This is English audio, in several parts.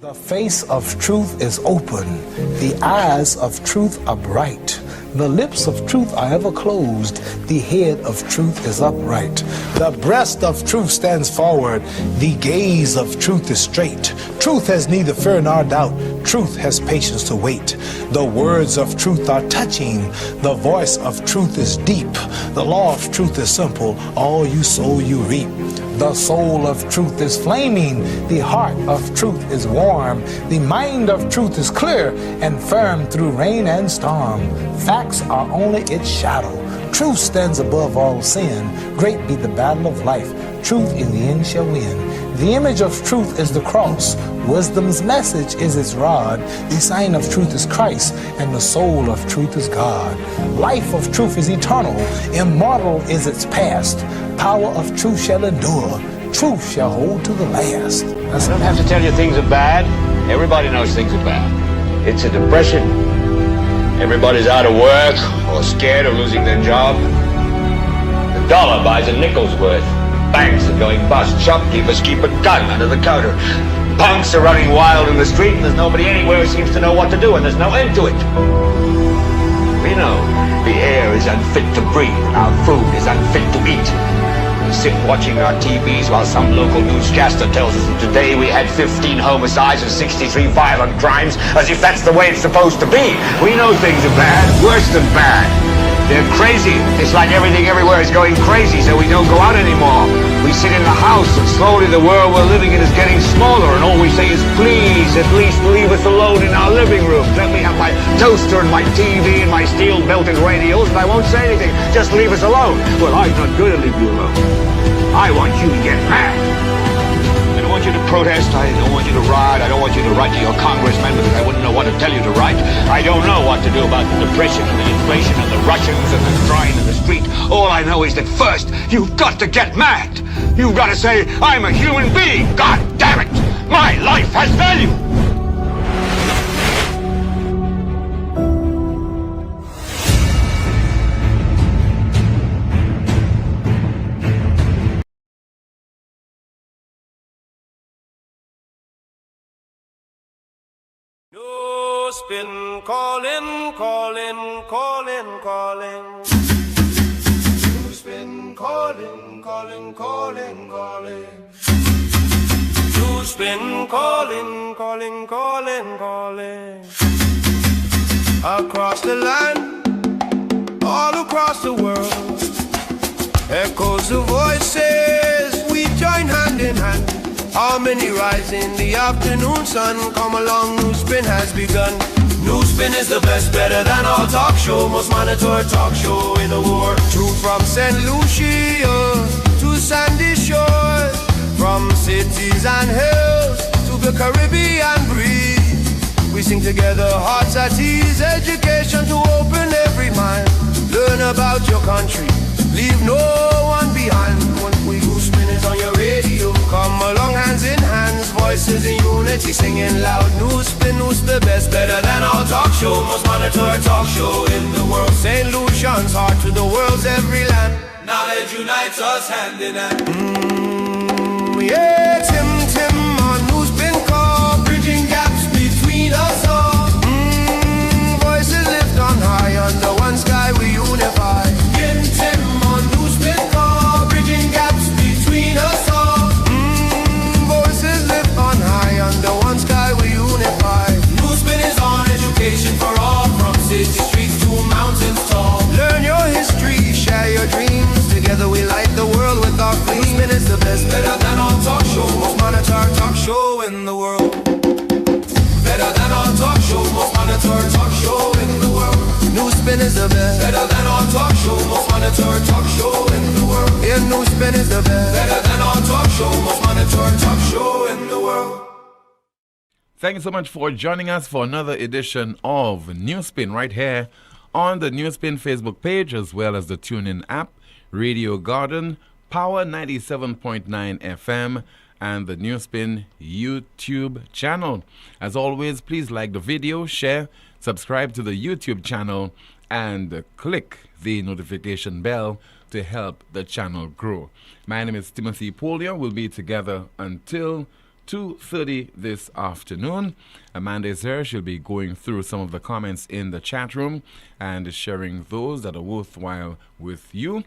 The face of truth is open, the eyes of truth are bright. The lips of truth are ever closed, the head of truth is upright. The breast of truth stands forward, the gaze of truth is straight. Truth has neither fear nor doubt, truth has patience to wait. The words of truth are touching, the voice of truth is deep. The law of truth is simple, all you sow you reap. The soul of truth is flaming, the heart of truth is warm. The mind of truth is clear and firm through rain and storm. Facts are only its shadow. Truth stands above all sin. Great be the battle of life. Truth in the end shall win. The image of truth is the cross. Wisdom's message is its rod. The sign of truth is Christ, and the soul of truth is God. Life of truth is eternal. Immortal is its past. Power of truth shall endure. Truth shall hold to the last. I don't have to tell you things are bad. Everybody knows things are bad. It's a depression. Everybody's out of work or scared of losing their job. The dollar buys a nickel's worth. Banks are going bust. Shopkeepers keep a gun under the counter. Punks are running wild in the street, and there's nobody anywhere who seems to know what to do, and there's no end to it. We know the air is unfit to breathe, and our food is unfit to eat. We sit watching our TVs while some local newscaster tells us that today we had 15 homicides and 63 violent crimes, as if that's the way it's supposed to be. We know things are bad, worse than bad. They're crazy. It's like everything everywhere is going crazy, so we don't go out anymore. We sit in the house, and slowly the world we're living in is getting smaller, and all we say is, please, at least leave us alone in our living room. Let me have my toaster and my TV and my steel-belted radios, and I won't say anything. Just leave us alone. Well, I'm not going to leave you alone. I want you to get mad. I don't want you to protest. I don't want you to riot. I don't want you to write to your congressman because I wouldn't know what to tell you to write. I don't know what to do about the depression and the inflation and the Russians and the crying in the street. All I know is that first, you've got to get mad. You've got to say, I'm a human being. God damn it. My life has value. NewsSpin calling, calling, calling, calling. NewsSpin calling, calling, calling, calling. NewsSpin calling, calling, calling, calling. Across the land, all across the world, echoes the voices, we join hand in hand. How many rise in the afternoon sun? Come along, NewsSpin has begun. NewsSpin is the best, better than all talk show, most monitored talk show in the world. True from St. Lucia to sandy shores, from cities and hills to the Caribbean breeze. We sing together, hearts at ease, education to open every mind. Learn about your country, leave no one behind. When we NewsSpin is on your radio, come along hands in hands, voices in unity, singing loud. NewsSpin, News the best, better than all talk show, most monitored talk show in the world. St. Lucian's heart to the world's every land. Knowledge unites us hand in hand. Yeah, Tim on NewsSpin call, bridging gaps between us all. Voices lift on high, under one sky we unify. Tim on NewsSpin call, bridging gaps between us all. Voices lift on high, under one sky we unify. NewsSpin is on education for all, from city streets to mountains tall. Learn your history, share your dreams, together we light the world with our flame. NewsSpin is the best, better than all talk show, most monitored talk show in the world. Better than all talk show, most monitored talk show in the world. NewsSpin is the best, better than all talk show, most monitored talk show in the world. Yeah, NewsSpin is the best, better than all talk show, most monitored talk show in the world. Thank you so much for joining us for another edition of NewsSpin right here on the NewsSpin Facebook page, as well as the TuneIn app, Radio Garden, Power 97.9 FM, and the NewsSpin YouTube channel. As always, please like the video, share, subscribe to the YouTube channel, and click the notification bell to help the channel grow. My name is Timothy Poleon. We'll be together until 2:30 this afternoon. Amanda is here. She'll be going through some of the comments in the chat room and sharing those that are worthwhile with you.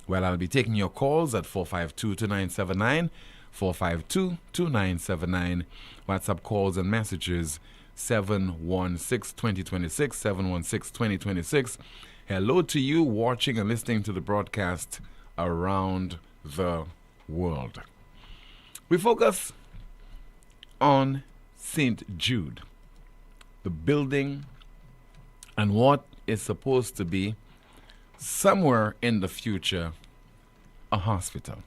Well, I'll be taking your calls at 452-2979, 452-2979. WhatsApp calls and messages 716-2026, 716-2026. Hello to you watching and listening to the broadcast around the world. We focus on St. Jude, the building, and what is supposed to be somewhere in the future a hospital.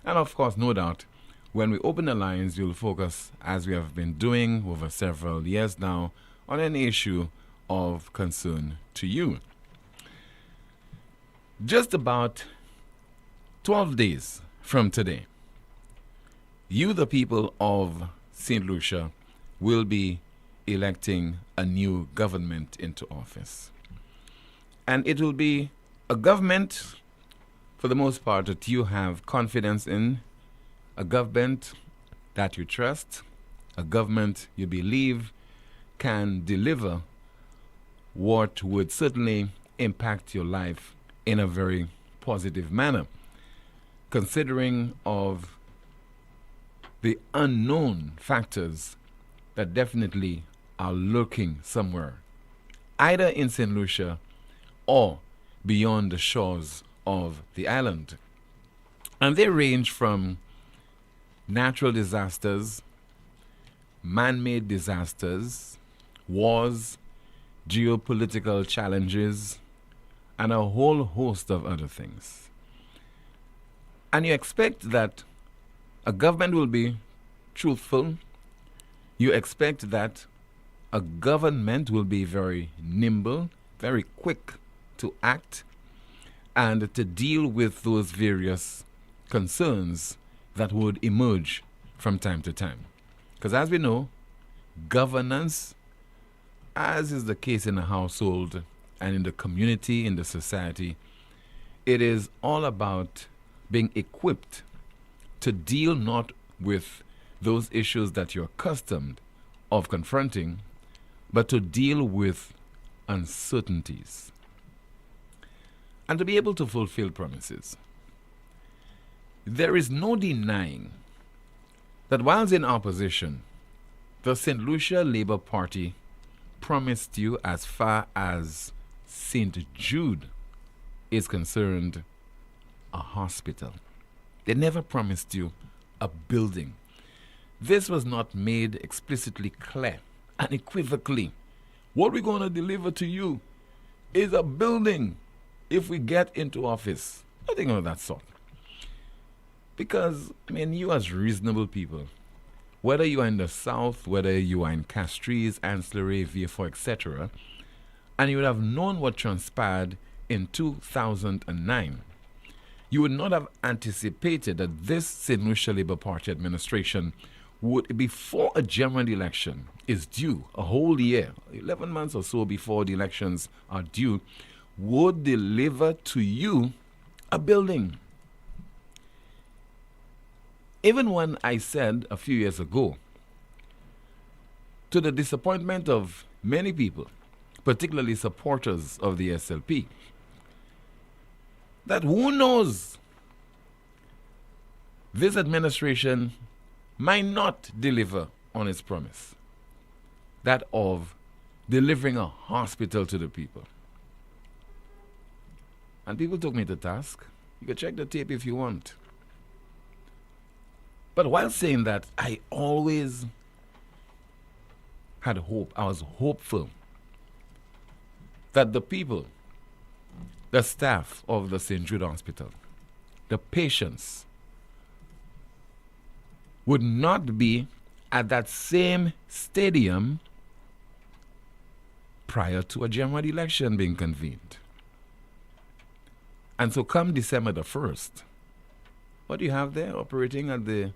And of course, no doubt, when we open the lines, you'll focus, as we have been doing over several years now, on an issue of concern to you. Just about 12 days from today, you, the people of St. Lucia, will be electing a new government into office. And it will be a government, for the most part, that you have confidence in, a government that you trust, a government you believe can deliver what would certainly impact your life in a very positive manner, considering of the unknown factors that definitely are lurking somewhere, either in St. Lucia or beyond the shores of the island. And they range from natural disasters, man-made disasters, wars, geopolitical challenges, and a whole host of other things. And you expect that a government will be truthful. You expect that a government will be very nimble, very quick to act, and to deal with those various concerns that would emerge from time to time. Because as we know, governance, as is the case in a household and in the community, in the society, it is all about being equipped to deal not with those issues that you're accustomed of confronting, but to deal with uncertainties and to be able to fulfill promises. There is no denying that whilst in opposition, the St. Lucia Labour Party promised you, as far as St. Jude is concerned, a hospital. They never promised you a building. This was not made explicitly clear, unequivocally. What we're going to deliver to you is a building if we get into office. Nothing of that sort. Because, you as reasonable people, whether you are in the south, whether you are in Castries, Ancillary, Vieux-Fort, etc., and you would have known what transpired in 2009, you would not have anticipated that this St. Lucia Labour Party administration would, before a general election is due, a whole year, 11 months or so before the elections are due, would deliver to you a building. Even when I said a few years ago, to the disappointment of many people, particularly supporters of the SLP, that who knows, this administration might not deliver on its promise, that of delivering a hospital to the people. And people took me to task. You can check the tape if you want. But while saying that, I always had hope. I was hopeful that the people, the staff of the St. Jude Hospital, the patients, would not be at that same stadium prior to a general election being convened. And so come December the 1st, what do you have there operating at the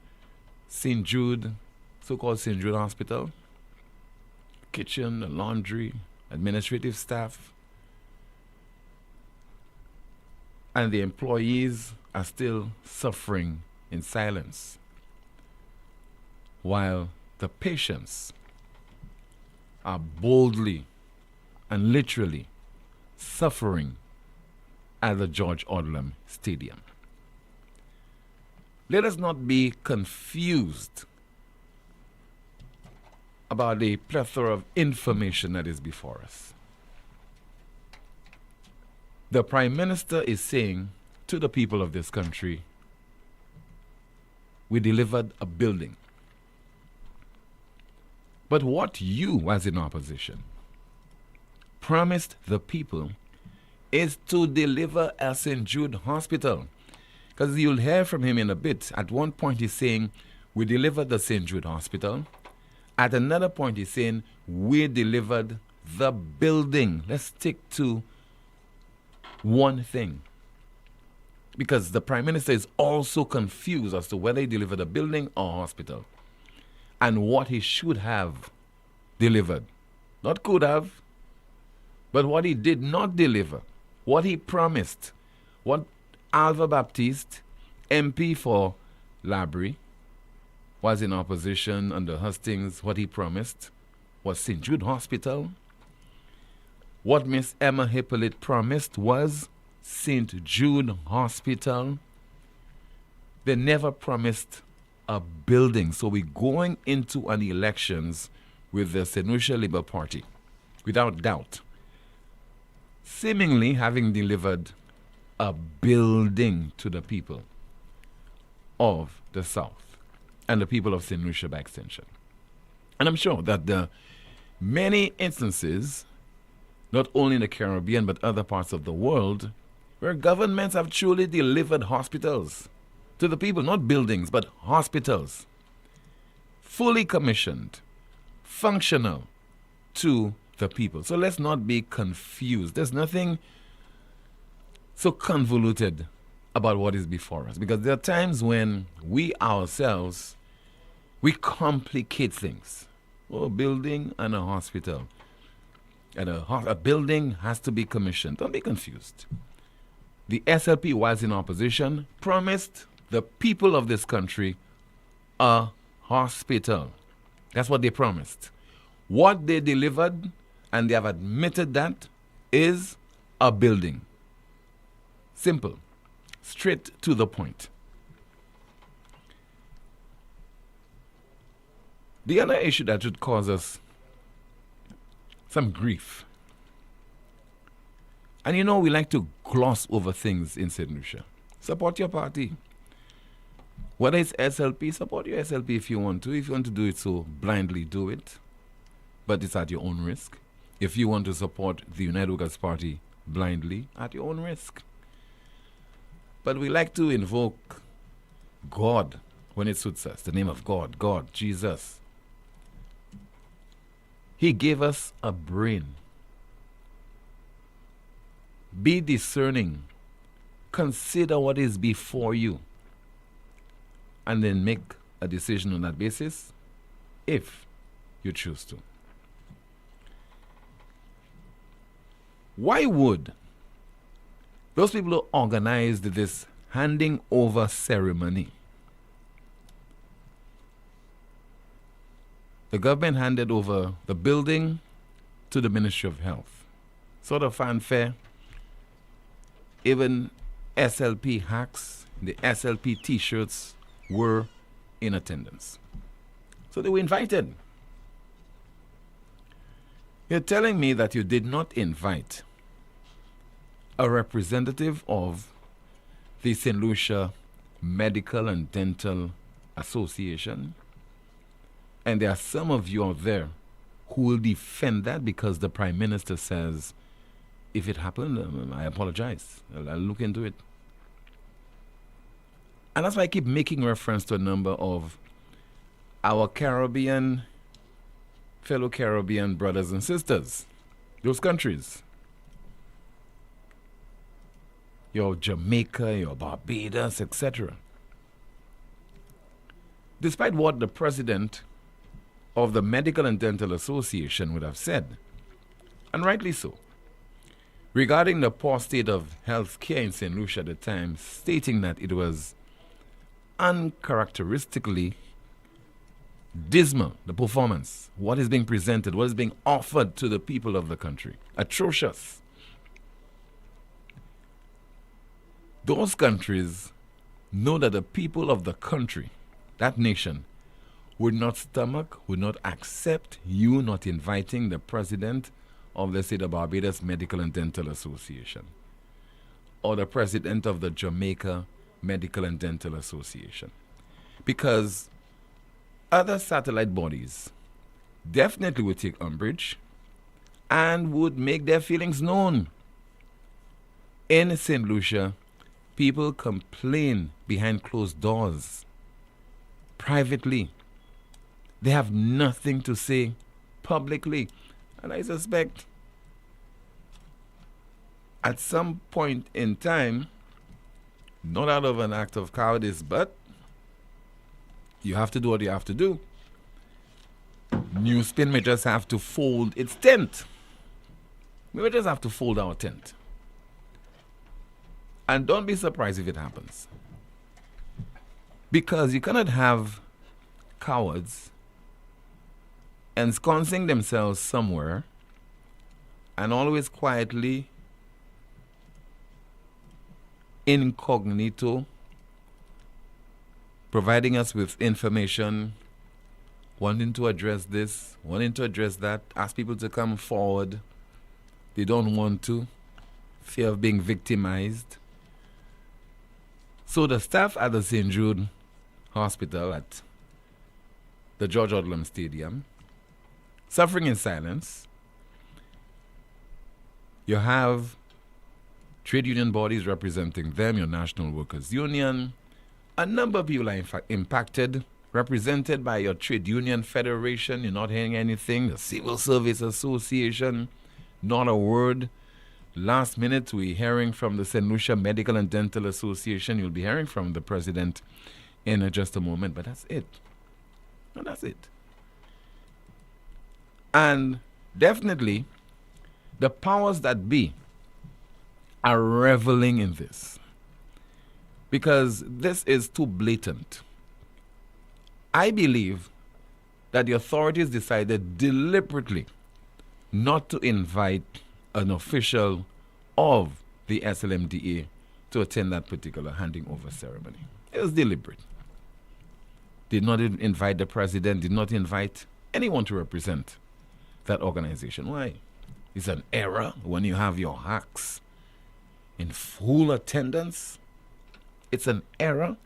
St. Jude, so-called St. Jude Hospital? Kitchen, the laundry, administrative staff. And the employees are still suffering in silence. while the patients are boldly and literally suffering at the George Odlum Stadium. Let us not be confused about the plethora of information that is before us. The Prime Minister is saying to the people of this country, we delivered a building. But what you, as in opposition, promised the people is to deliver a St. Jude Hospital. Because you'll hear from him in a bit. At one point he's saying, we delivered the St. Jude Hospital. At another point he's saying, we delivered the building. Let's stick to one thing. Because the Prime Minister is also confused as to whether he delivered a building or a hospital. And what he should have delivered. Not could have, but what he did not deliver. What he promised. What Alva Baptiste, MP for Labrie, was in opposition under Hastings. What he promised was St. Jude Hospital. What Miss Emma Hippolyte promised was St. Jude Hospital. They never promised a building. So we're going into an elections with the St. Lucia Labour Party, without doubt, seemingly having delivered a building to the people of the South and the people of St. Lucia by extension. And I'm sure that the many instances, not only in the Caribbean but other parts of the world, where governments have truly delivered hospitals to the people, not buildings, but hospitals, fully commissioned, functional to the people. So let's not be confused. There's nothing so convoluted about what is before us, because there are times when we ourselves, we complicate things. Oh, a building and a hospital. And a building has to be commissioned. Don't be confused. The SLP, whilst in opposition, promised the people of this country a hospital. That's what they promised. What they delivered, and they have admitted that, is a building. Simple. Straight to the point. The other issue that should cause us some grief. And you know, we like to gloss over things in St. Lucia. Support your party. Whether it's SLP, support your SLP if you want to. If you want to do it so blindly, do it. But it's at your own risk. If you want to support the United Workers' Party blindly, at your own risk. But we like to invoke God when it suits us. The name of God, Jesus. He gave us a brain. Be discerning. Consider what is before you. And then make a decision on that basis if you choose to. Why would those people who organized this handing over ceremony, the government handed over the building to the Ministry of Health? Sort of fanfare. Even SLP hacks, the SLP t-shirts were in attendance. So they were invited. You're telling me that you did not invite a representative of the St. Lucia Medical and Dental Association, and there are some of you out there who will defend that because the Prime Minister says, if it happened, I apologize. I'll look into it. And that's why I keep making reference to a number of our fellow Caribbean brothers and sisters, those countries. Your Jamaica, your Barbados, etc. Despite what the president of the Medical and Dental Association would have said, and rightly so, regarding the poor state of health care in St. Lucia at the time, stating that it was uncharacteristically Dismal, the performance. What is being presented, what is being offered to the people of the country. Atrocious. Those countries know that the people of the country, that nation, would not stomach, would not accept you not inviting the president of, let's say, the Barbados Medical and Dental Association, or the president of the Jamaica Medical and Dental Association. Because other satellite bodies definitely would take umbrage and would make their feelings known. In St. Lucia, people complain behind closed doors, privately. They have nothing to say publicly. And I suspect at some point in time, not out of an act of cowardice, but you have to do what you have to do. NewsSpin may just have to fold its tent. We may just have to fold our tent. And don't be surprised if it happens. Because you cannot have cowards ensconcing themselves somewhere and always quietly, incognito, providing us with information, wanting to address this, wanting to address that, ask people to come forward. They don't want to. Fear of being victimized. So the staff at the St. Jude Hospital at the George Odlum Stadium, suffering in silence. You have trade union bodies representing them, your National Workers Union. A number of people are in fact impacted, represented by your trade union federation. You're not hearing anything. The Civil Service Association, not a word. Last minute, we're hearing from the St. Lucia Medical and Dental Association. You'll be hearing from the president in just a moment, but that's it. No, that's it. And definitely, the powers that be are reveling in this. Because this is too blatant. I believe that the authorities decided deliberately not to invite an official of the SLMDA to attend that particular handing over ceremony. It was deliberate. Did not invite the president, did not invite anyone to represent that organization. Why? It's an error when you have your hacks in full attendance. It's an error.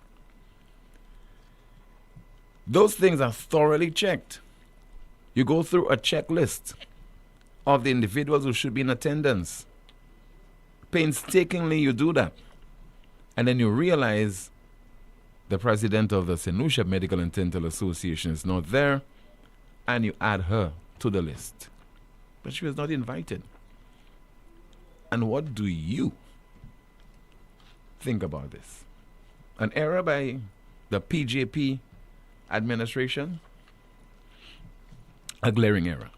Those things are thoroughly checked. You go through a checklist of the individuals who should be in attendance. Painstakingly, you do that. And then you realize the president of the St. Lucia Medical and Dental Association is not there, and you add her to the list. But she was not invited. And what do you think about this? An error by the PJP administration? A glaring error.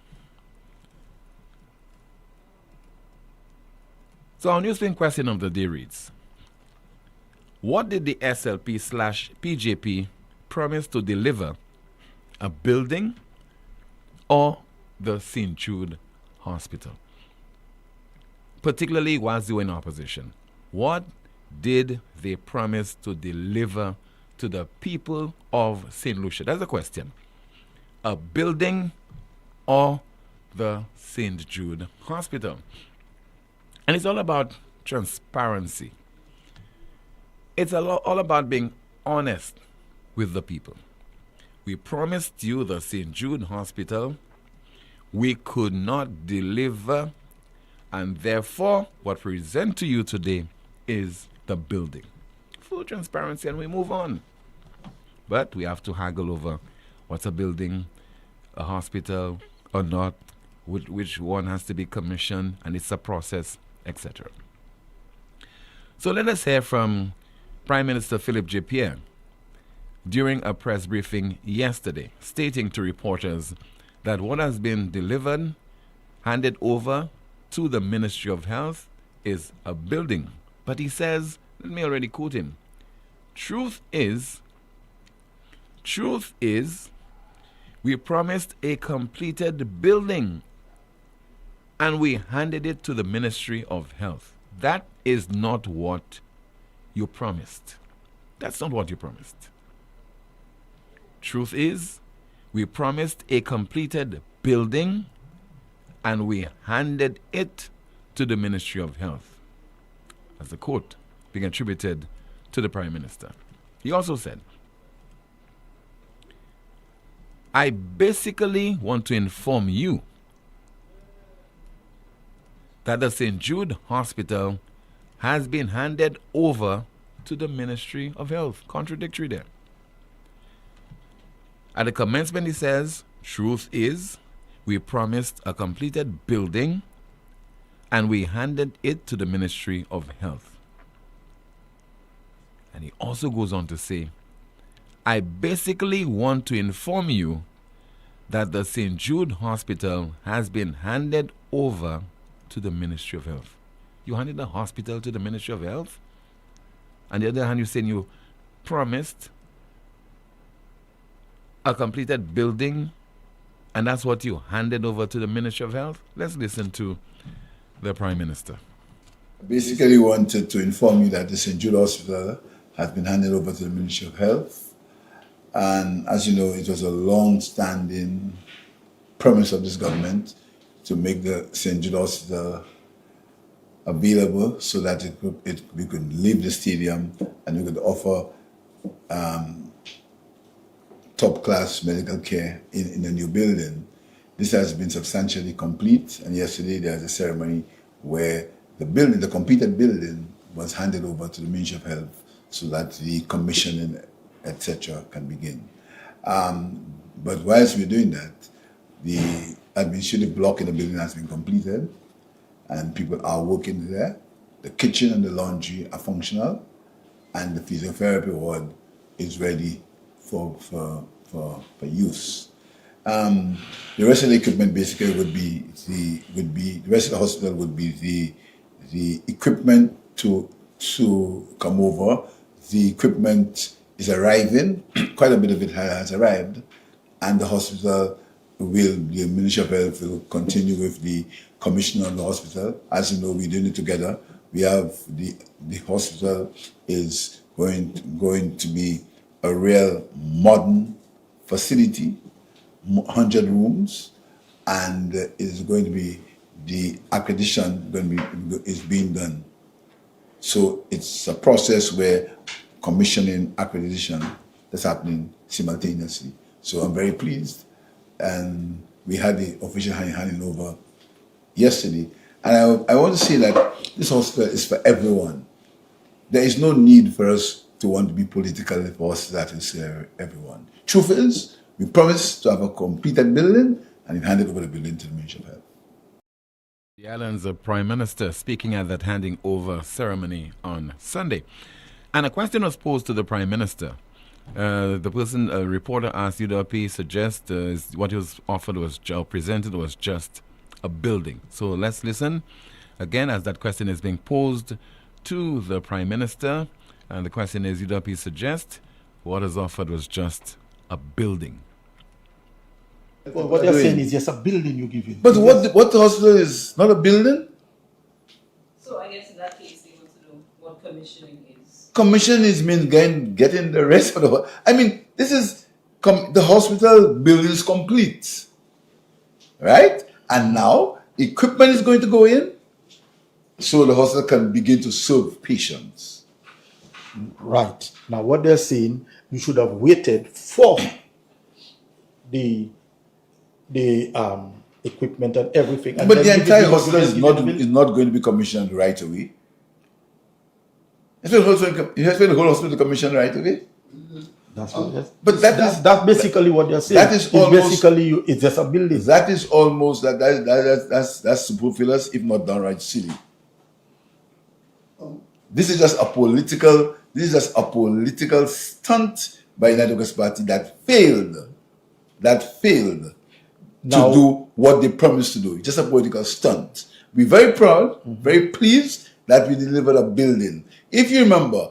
So our NewsSpin question of the day reads, what did the SLP/PJP promise to deliver? A building or the St. Jude Hospital? Particularly whilst they were in opposition. What did they promise to deliver to the people of St. Lucia? That's the question. A building or the St. Jude Hospital? And it's all about transparency. It's all about being honest with the people. We promised you the St. Jude Hospital. We could not deliver, and therefore what we present to you today is the building. Full transparency, and we move on. But we have to haggle over what's a building, a hospital or not, which one has to be commissioned, and it's a process, etc. So let us hear from Prime Minister Philip J. Pierre during a press briefing yesterday, stating to reporters that what has been delivered, handed over to the Ministry of Health, is a building. But he says, let me already quote him, truth is, We promised a completed building, and we handed it to the Ministry of Health. That is not what you promised. That's not what you promised. Truth is, we promised a completed building, and we handed it to the Ministry of Health. That's a quote being attributed to the Prime Minister. He also said, I basically want to inform you that the St. Jude Hospital has been handed over to the Ministry of Health. Contradictory there. At the commencement, he says, truth is, we promised a completed building and we handed it to the Ministry of Health. And he also goes on to say, I basically want to inform you that the St. Jude Hospital has been handed over to the Ministry of Health. You handed the hospital to the Ministry of Health? On the other hand, you're saying you promised a completed building, and that's what you handed over to the Ministry of Health? Let's listen to the Prime Minister. I basically wanted to inform you that the St. Jude Hospital has been handed over to the Ministry of Health. And as you know, it was a long-standing promise of this government to make the St. Jude Hospital available so that we could leave the stadium and we could offer top-class medical care in the new building. This has been substantially complete, and yesterday there was a ceremony where the completed building was handed over to the Ministry of Health so that the commissioning, etc., can begin. But whilst we're doing that, the administrative block in the building has been completed, and people are working there. The kitchen and the laundry are functional, and the physiotherapy ward is ready for use. The rest of the equipment basically the rest of the hospital would be the equipment to come over. The equipment is arriving. Quite a bit of it has arrived, and the hospital the Ministry of Health will continue with the commission of the hospital. As you know, we're doing it together. We have the hospital is going to be a real modern facility, 100 rooms, and is going to be the accreditation is being done. So it's a process where commissioning accreditation is happening simultaneously. So I'm very pleased, and we had the official handing over yesterday. And I want to say that this hospital is for everyone. There is no need for us to want to be political for us that is everyone. Truth is, we promised to have a completed building, and we handed over the building to the Ministry of Health. The island's Prime Minister speaking at that handing over ceremony on Sunday. And a question was posed to the Prime Minister. The person, a reporter asked UWP, suggest what he was offered was presented was just a building. So let's listen again as that question is being posed to the Prime Minister. And the question is, UWP suggest what is offered was just a building. Well, what they're saying is just a building you give it. But what the hospital is not a building? So I guess in that case they want to know what commissioning is. Commissioning means getting the rest of the. I mean, this is the hospital building is complete, right? And now equipment is going to go in, so the hospital can begin to serve patients. Right. Now what they're saying, you should have waited for the equipment and everything. And but the entire hospital is not going to be commissioned right away. You expect the whole hospital to commission right away? That's what but that's basically what they're saying. That is almost, basically it's just a building. That is almost that's superfluous, if not downright silly. This is just a political stunt by the United Party that failed to do what they promised to do. It's just a political stunt. We're very proud, very pleased that we delivered a building. If you remember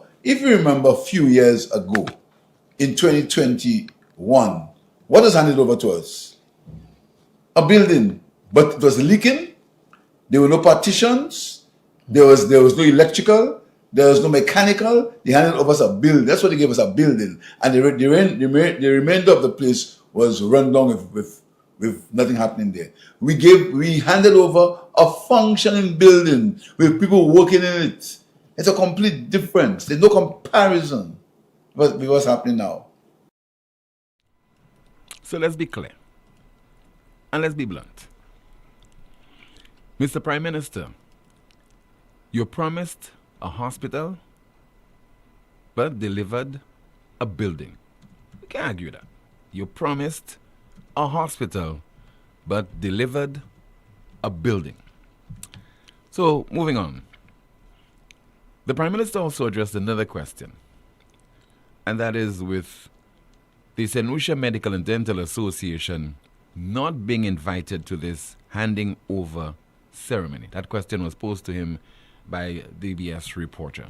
a few years ago, in 2021, What was handed over to us? A building, but it was leaking. There were no partitions. There was no electrical. There was no mechanical. They handed over us a building. That's what they gave us, a building. And the remainder of the place was run down with nothing happening there. We handed over a functioning building with people working in it. It's a complete difference. There's no comparison with what's happening now. So let's be clear. And let's be blunt. Mr. Prime Minister, you promised a hospital, but delivered a building. We can't argue that. You promised a hospital, but delivered a building. So, moving on. The Prime Minister also addressed another question, and that is with the St. Lucia Medical and Dental Association not being invited to this handing over ceremony. That question was posed to him by DBS reporter.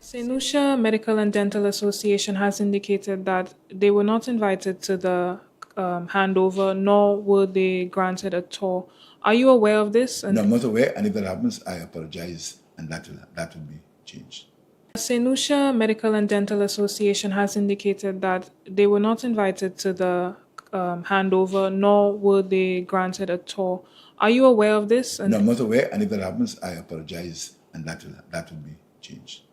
St. Lucia Medical and Dental Association has indicated that they were not invited to the handover, nor were they granted a tour. Are you aware of this? No, I'm not aware, and if that happens, I apologize, and that will be changed. St. Lucia Medical and Dental Association has indicated that they were not invited to the handover, nor were they granted a tour. Are you aware of this? No, I'm not aware, and if that happens, I apologize, and that will be changed.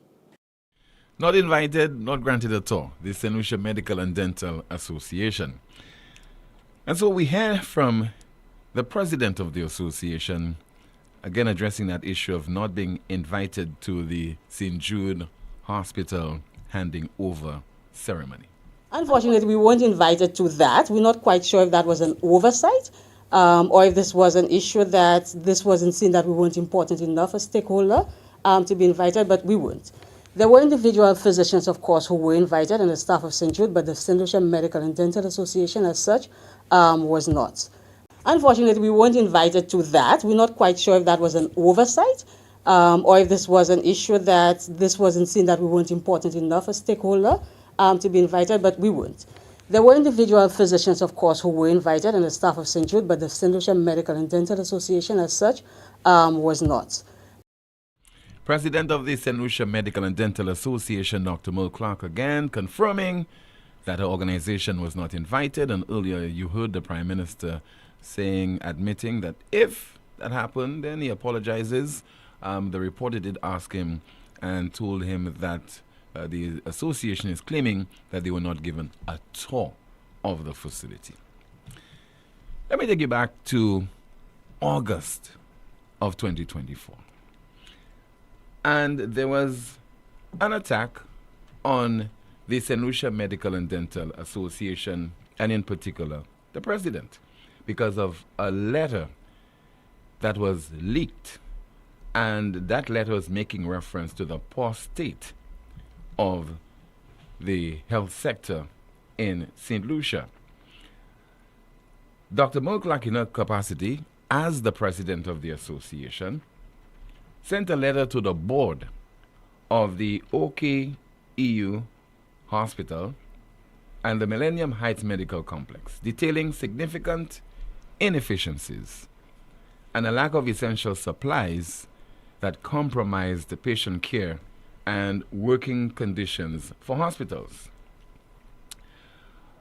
Not invited, not granted a tour. The St. Lucia Medical and Dental Association. And so we hear from the president of the association, again addressing that issue of not being invited to the St. Jude Hospital handing over ceremony. Unfortunately, we weren't invited to that. We're not quite sure if that was an oversight or if this was an issue that this wasn't seen that we weren't important enough a stakeholder to be invited, but we weren't. There were individual physicians, of course, who were invited and the staff of St. Jude, but the St. Lucia Medical and Dental Association as such was not. Unfortunately, we weren't invited to that. We're not quite sure if that was an oversight or if this was an issue that this wasn't seen that we weren't important enough a stakeholder to be invited, but we weren't. There were individual physicians, of course, who were invited and the staff of St. Jude, but the St. Lucia Medical and Dental Association as such was not. President of the St. Lucia Medical and Dental Association, Dr. Merle Clark, again confirming that her organization was not invited. And earlier you heard the Prime Minister admitting that if that happened, then he apologizes. The reporter did ask him and told him that the association is claiming that they were not given a tour of the facility. Let me take you back to August of 2024. And there was an attack on the St. Lucia Medical and Dental Association, and in particular, the president, because of a letter that was leaked. And that letter was making reference to the poor state of the health sector in St. Lucia. Dr. Merle Clark, in her capacity as the president of the association, sent a letter to the board of the OKEU Hospital and the Millennium Heights Medical Complex, detailing significant inefficiencies and a lack of essential supplies that compromised the patient care and working conditions for hospitals.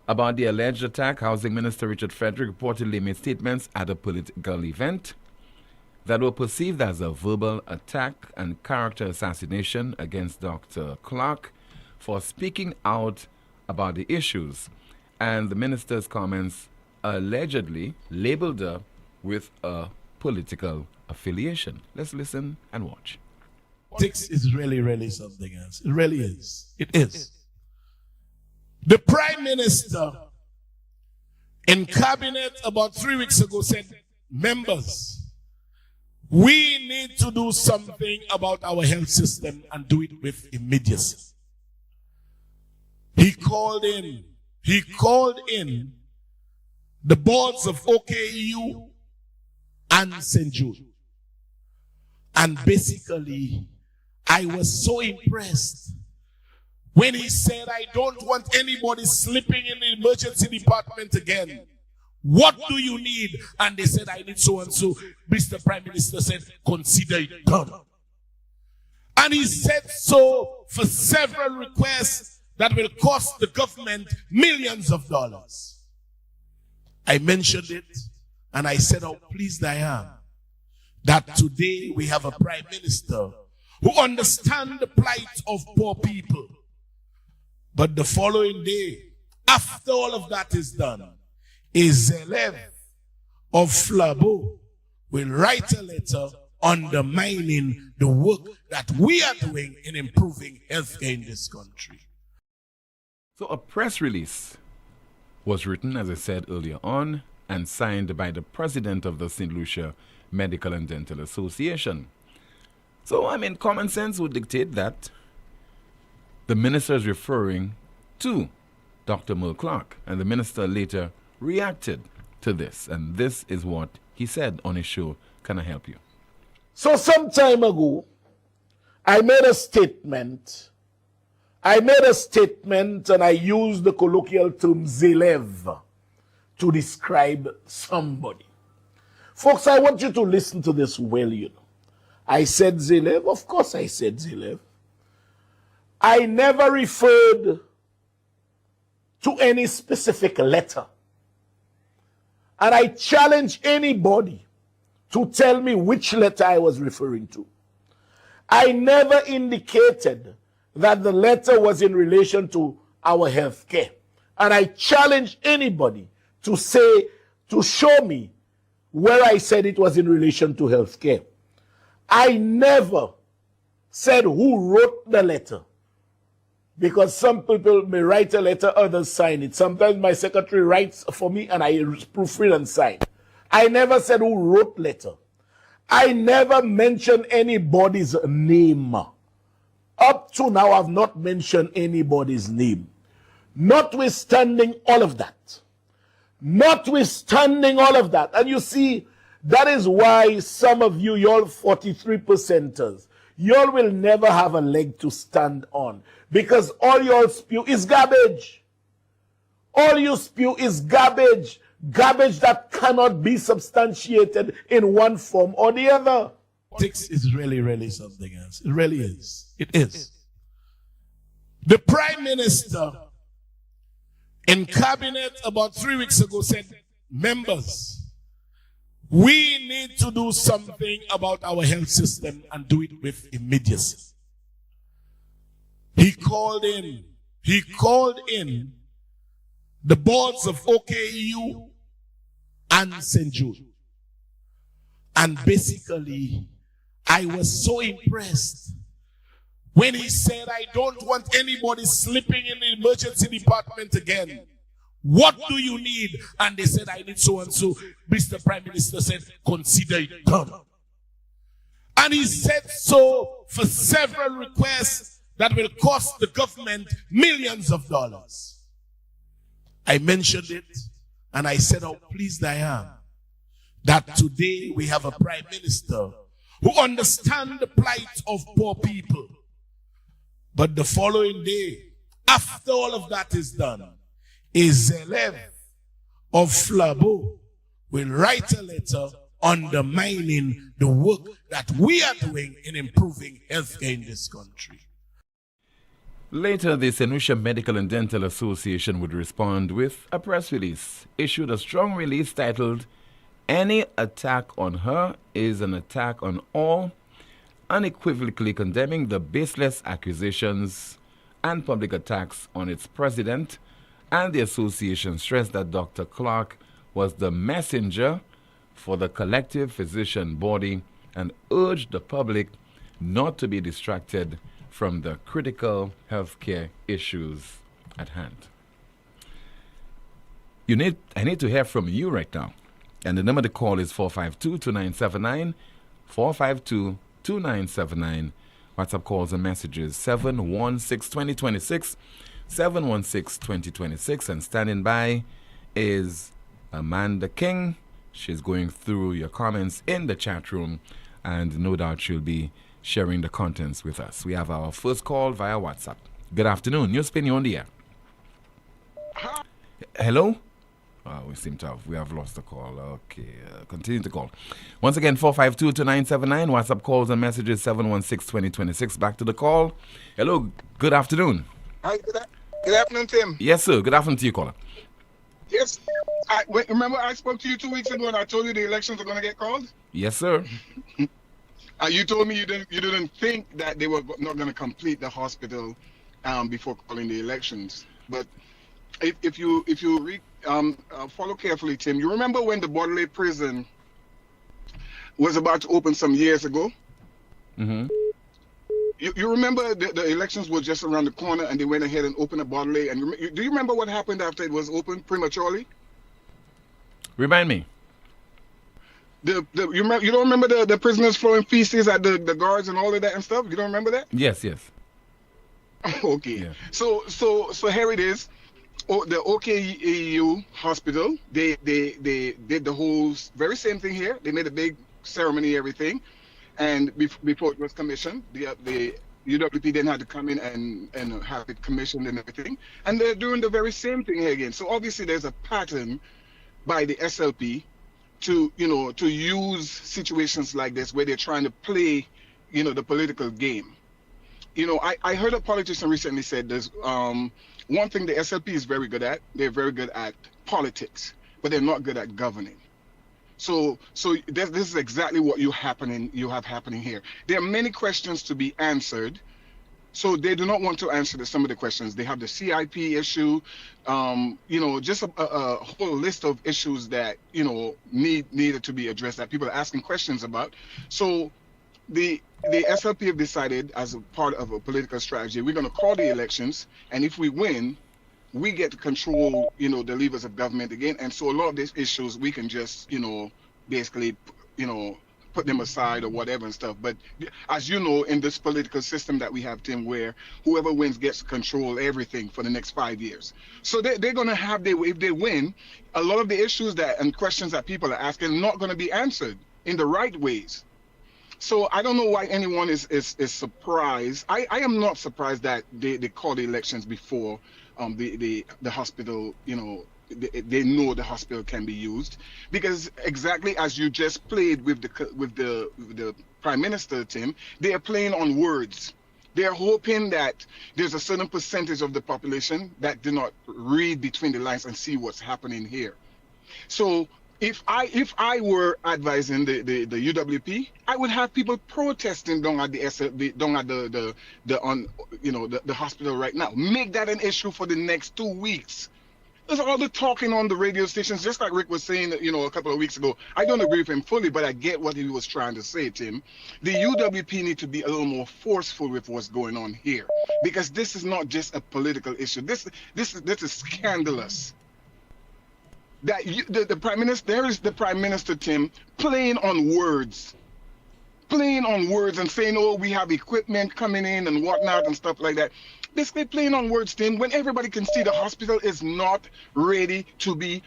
About the alleged attack, Housing Minister Richard Frederick reportedly made statements at a political event that were perceived as a verbal attack and character assassination against Dr. Clark for speaking out about the issues, and the minister's comments allegedly labeled her with a political affiliation. Let's listen and watch. Politics is really, really something else. It really is. It is. The Prime Minister in cabinet about 3 weeks ago said, members, we need to do something about our health system and do it with immediacy. He called in the boards of OKEU and St. Jude. And basically, I was so impressed when he said, I don't want anybody sleeping in the emergency department again. What do you need? And they said, I need so and so. Mr. Prime Minister said, consider it done. And he said so for several requests that will cost the government millions of dollars. I mentioned it and I said how pleased I am that today we have a Prime Minister who understands the plight of poor people. But the following day, after all of that is done, a Zelev of Flabo will write a letter undermining the work that we are doing in improving healthcare in this country. So a press release was written, as I said earlier on, and signed by the president of the St. Lucia Medical and Dental Association. So, I mean, common sense would dictate that the minister is referring to Dr. Merle Clark, and the minister later reacted to this, and this is what he said on his show, Can I Help You? So some time ago, I made a statement and I used the colloquial term Zelev to describe somebody. Folks, I want you to listen to this well, you know. I said Zelev, of course I said Zelev. I never referred to any specific letter. And I challenge anybody to tell me which letter I was referring to. I never indicated that the letter was in relation to our health care. And I challenge anybody to show me where I said it was in relation to health care. I never said who wrote the letter. Because some people may write a letter, others sign it. Sometimes my secretary writes for me and I proofread and sign. I never said who wrote letter. I never mentioned anybody's name. Up to now, I've not mentioned anybody's name. Notwithstanding all of that. And you see, that is why some of you, y'all 43%ers, y'all will never have a leg to stand on. Because all y'all spew is garbage. All you spew is garbage. Garbage that cannot be substantiated in one form or the other. Politics is really, really something else. It really is. It is. The Prime Minister in Cabinet about 3 weeks ago said, members, we need to do something about our health system and do it with immediacy. He called in the boards of OKU and St. Jude. And basically, I was so impressed when he said, I don't want anybody sleeping in the emergency department again. What do you need? And they said, I need so and so. Mr. Prime Minister said, consider it done. And he said so for several requests that will cost the government millions of dollars. I mentioned it and I said how pleased I am that today we have a Prime Minister who understands the plight of poor people. But the following day, after all of that is done, a Zelev of Flabo will write a letter undermining the work that we are doing in improving healthcare in this country. Later, the St. Lucia Medical and Dental Association would respond with a press release, issued a strong release titled, Any attack on her is an attack on all, unequivocally condemning the baseless accusations and public attacks on its president, and the association stressed that Dr. Clark was the messenger for the collective physician body and urged the public not to be distracted from the critical healthcare issues at hand. I need to hear from you right now. And the number to call is 452-2979, 452-2979. WhatsApp calls and messages 716-2026, 716-2026. And standing by is Amanda King. She's going through your comments in the chat room, and no doubt she'll be sharing the contents with us. We have our first call via WhatsApp. Good afternoon. NewsSpin, you're on the air. Hello? We have lost the call. Okay, continue to call. Once again, 452-2979. WhatsApp calls and messages 716-2026. Back to the call. Hello, good afternoon. Hi, good afternoon, Tim. Yes, sir. Good afternoon to you, caller. Yes. Remember I spoke to you 2 weeks ago and I told you the elections are going to get called? Yes, sir. You told me you didn't think that they were not going to complete the hospital before calling the elections. But if you read, follow carefully, Tim, you remember when the Poleon prison was about to open some years ago? Mm-hmm. You remember the elections were just around the corner and they went ahead and opened a Poleon. And do you remember what happened after it was opened prematurely? Remind me. You don't remember the prisoners throwing feces at the guards and all of that and stuff? You don't remember that? Yes. Okay. Yeah. So here it is. The OKEU hospital, they did the whole very same thing here. They made a big ceremony, everything. And before it was commissioned, the UWP then had to come in and have it commissioned and everything. And they're doing the very same thing here again. So obviously there's a pattern by the SLP to use situations like this where they're trying to play, the political game. I heard a politician recently said there's one thing the SLP is very good at. They're very good at politics, but they're not good at governing. So this is exactly what you have happening here. There are many questions to be answered. So they do not want to answer some of the questions. They have the CIP issue, just a whole list of issues that, needed to be addressed that people are asking questions about. So the SLP have decided, as a part of a political strategy, we're going to call the elections, and if we win, we get to control, the levers of government again. And so a lot of these issues we can just, basically, put them aside or whatever and stuff. But as you know, in this political system that we have, Tim, where whoever wins gets to control everything for the next 5 years. So they're going to have, if they win, a lot of the issues and questions that people are asking are not going to be answered in the right ways. So I don't know why anyone is surprised. I am not surprised that they call the elections before the hospital, they know the hospital can be used, because exactly as you just played with the Prime Minister, Tim, they are playing on words. They are hoping that there's a certain percentage of the population that do not read between the lines and see what's happening here. So if I were advising the UWP, I would have people protesting down at the hospital right now. Make that an issue for the next 2 weeks. There's all the talking on the radio stations, just like Rick was saying, a couple of weeks ago. I don't agree with him fully, but I get what he was trying to say, Tim. The UWP need to be a little more forceful with what's going on here, because this is not just a political issue. This is scandalous. That the Prime Minister, there is the Prime Minister, Tim, playing on words and saying, oh, we have equipment coming in and whatnot and stuff like that. Basically playing on words, Tim, when everybody can see the hospital is not ready to be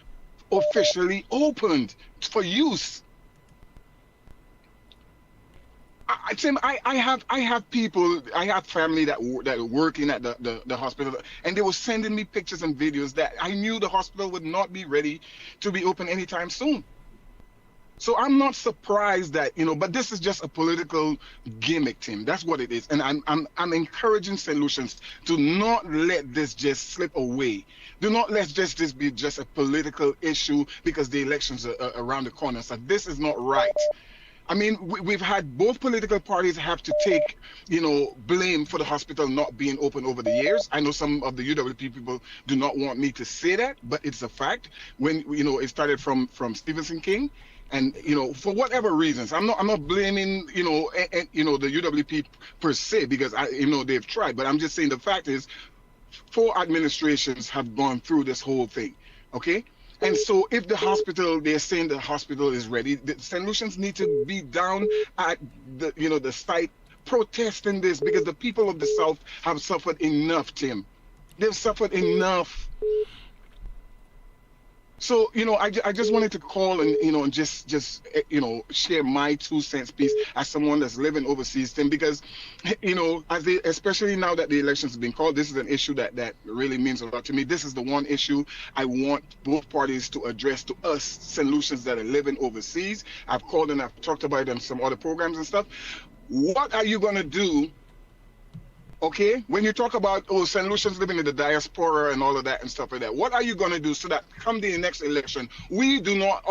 officially opened for use. Tim, I have people, I have family that are working at the hospital, and they were sending me pictures and videos that I knew the hospital would not be ready to be open anytime soon. So I'm not surprised that, but this is just a political gimmick, Tim. That's what it is. And I'm encouraging St. Lucians to not let this just slip away. Do not let this be just a political issue because the elections are around the corner. So this is not right. I mean, we've had both political parties have to take, blame for the hospital not being open over the years. I know some of the UWP people do not want me to say that, but it's a fact. When, it started from Stephenson King. And, for whatever reasons, I'm not blaming, the UWP per se, because they've tried. But I'm just saying the fact is 4 administrations have gone through this whole thing. Okay. And so if the hospital, they're saying the hospital is ready, the St. Lucians need to be down at the site protesting this, because the people of the South have suffered enough, Tim. They've suffered enough. So, I just wanted to call and, and just share my 2 cents piece as someone that's living overseas, Tim, because, especially now that the elections have been called, this is an issue that really means a lot to me. This is the one issue I want both parties to address to us, St. Lucians that are living overseas. I've called and I've talked about it on some other programs and stuff. What are you going to do? Okay, when you talk about St. Lucians living in the diaspora and all of that and stuff like that, what are you going to do so that come the next election, we do not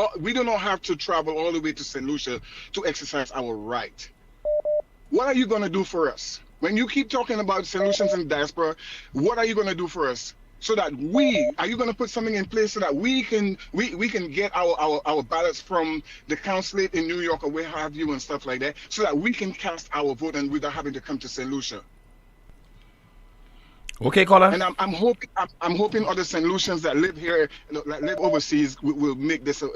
have to travel all the way to St. Lucia to exercise our right? What are you going to do for us? When you keep talking about St. Lucians in the diaspora, what are you going to do for us? So that are you going to put something in place so that we can get our ballots from the consulate in New York or where have you and stuff like that, so that we can cast our vote and without having to come to St. Lucia? Okay, caller. And I'm hoping other St. Lucians that live here, that live overseas, will make this a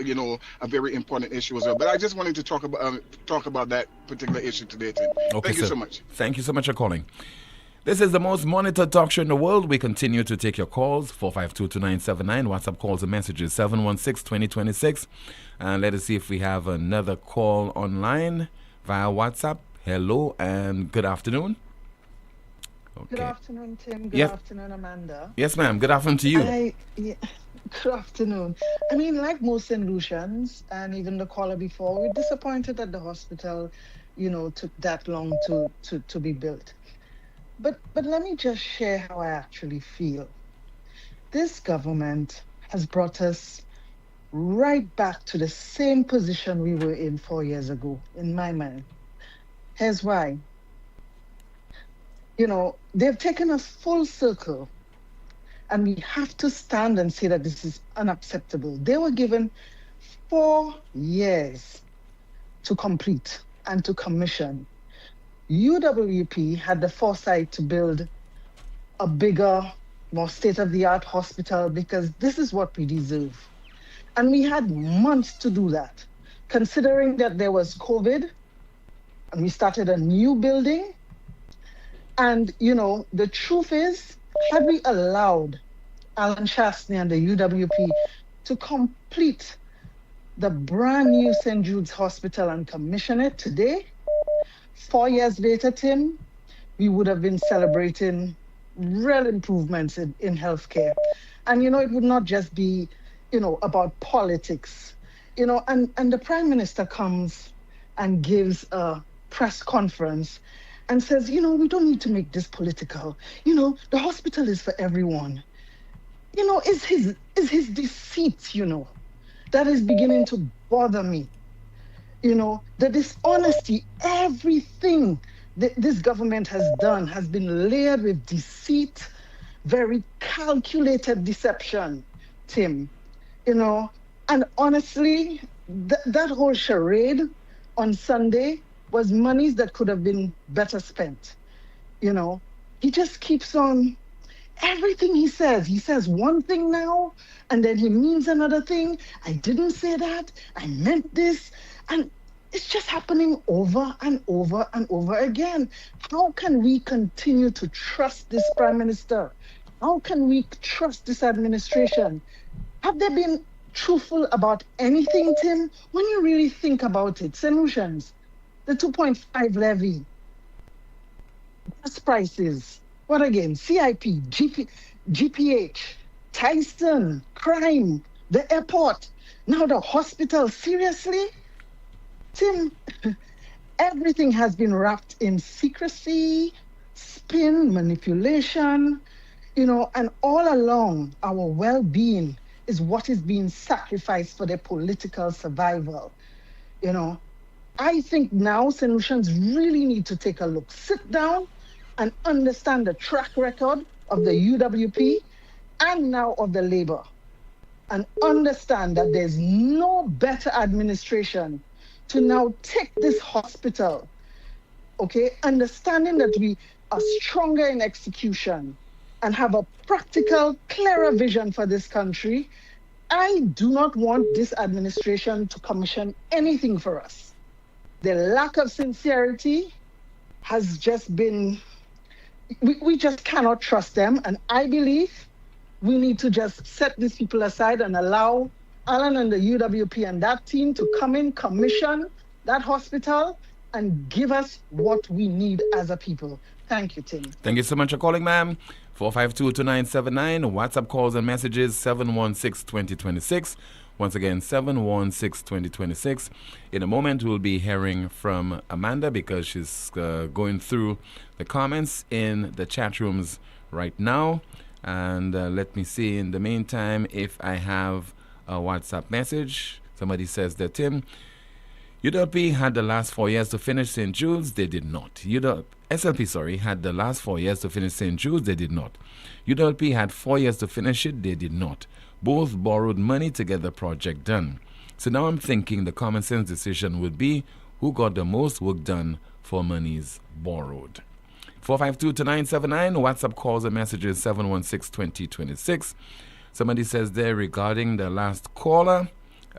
very important issue as well. But I just wanted to talk about that particular issue today, Tim. Okay, Thank you so much. Thank you so much for calling. This is the most monitored talk show in the world. We continue to take your calls, 452-2979. WhatsApp calls and messages, 716-2026. And let us see if we have another call online via WhatsApp. Hello and good afternoon. Okay. Good afternoon, Tim. Good afternoon, Amanda. Yes, ma'am. Good afternoon to you. Good afternoon. I mean, like most St. Lucians, and even the caller before, we're disappointed that the hospital, took that long to be built. But let me just share how I actually feel. This government has brought us right back to the same position we were in 4 years ago, in my mind. Here's why. They've taken us full circle, and we have to stand and say that this is unacceptable. They were given 4 years to complete and to commission. UWP had the foresight to build a bigger, more state-of-the-art hospital because this is what we deserve. And we had months to do that, considering that there was COVID, and we started a new building. And, the truth is, had we allowed Alan Chastney and the UWP to complete the brand new St. Jude's Hospital and commission it today, 4 years later, Tim, we would have been celebrating real improvements in healthcare. And, it would not just be, about politics, and the Prime Minister comes and gives a press conference and says, we don't need to make this political. The hospital is for everyone. Is his deceit, that is beginning to bother me. The dishonesty, everything that this government has done has been layered with deceit, very calculated deception, Tim. And honestly, that whole charade on Sunday was monies that could have been better spent. He just keeps on, everything he says one thing now, and then he means another thing. I didn't say that, I meant this. And it's just happening over and over and over again. How can we continue to trust this Prime Minister? How can we trust this administration? Have they been truthful about anything, Tim? When you really think about it, solutions, the 2.5 levy, gas prices, what again? CIP, GPH, Tyson, crime, the airport, now the hospital. Seriously? Tim, everything has been wrapped in secrecy, spin, manipulation, and all along our well-being is what is being sacrificed for their political survival. I think now solutions really need to take a look, sit down and understand the track record of the UWP and now of the Labour, and understand that there's no better administration to now take this hospital, understanding that we are stronger in execution and have a practical, clearer vision for this country. I do not want this administration to commission anything for us. The lack of sincerity has just been, we just cannot trust them. And I believe we need to just set these people aside and allow Alan and the UWP and that team to come in, commission that hospital, and give us what we need as a people. Thank you, Tim. Thank you so much for calling, ma'am. 452-2979. WhatsApp calls and messages 716-2026. Once again, 716-2026. In a moment, we'll be hearing from Amanda because she's going through the comments in the chat rooms right now. And let me see in the meantime if I have a WhatsApp message. Somebody says that, Tim, UWP had the last 4 years to finish St. Jude's. They did not. SLP, had the last 4 years to finish St. Jude's. They did not. UWP had 4 years to finish it. They did not. Both borrowed money to get the project done. So now I'm thinking the common sense decision would be who got the most work done for monies borrowed. 452-2979. WhatsApp calls and messages 716-2026. Somebody says there regarding the last caller,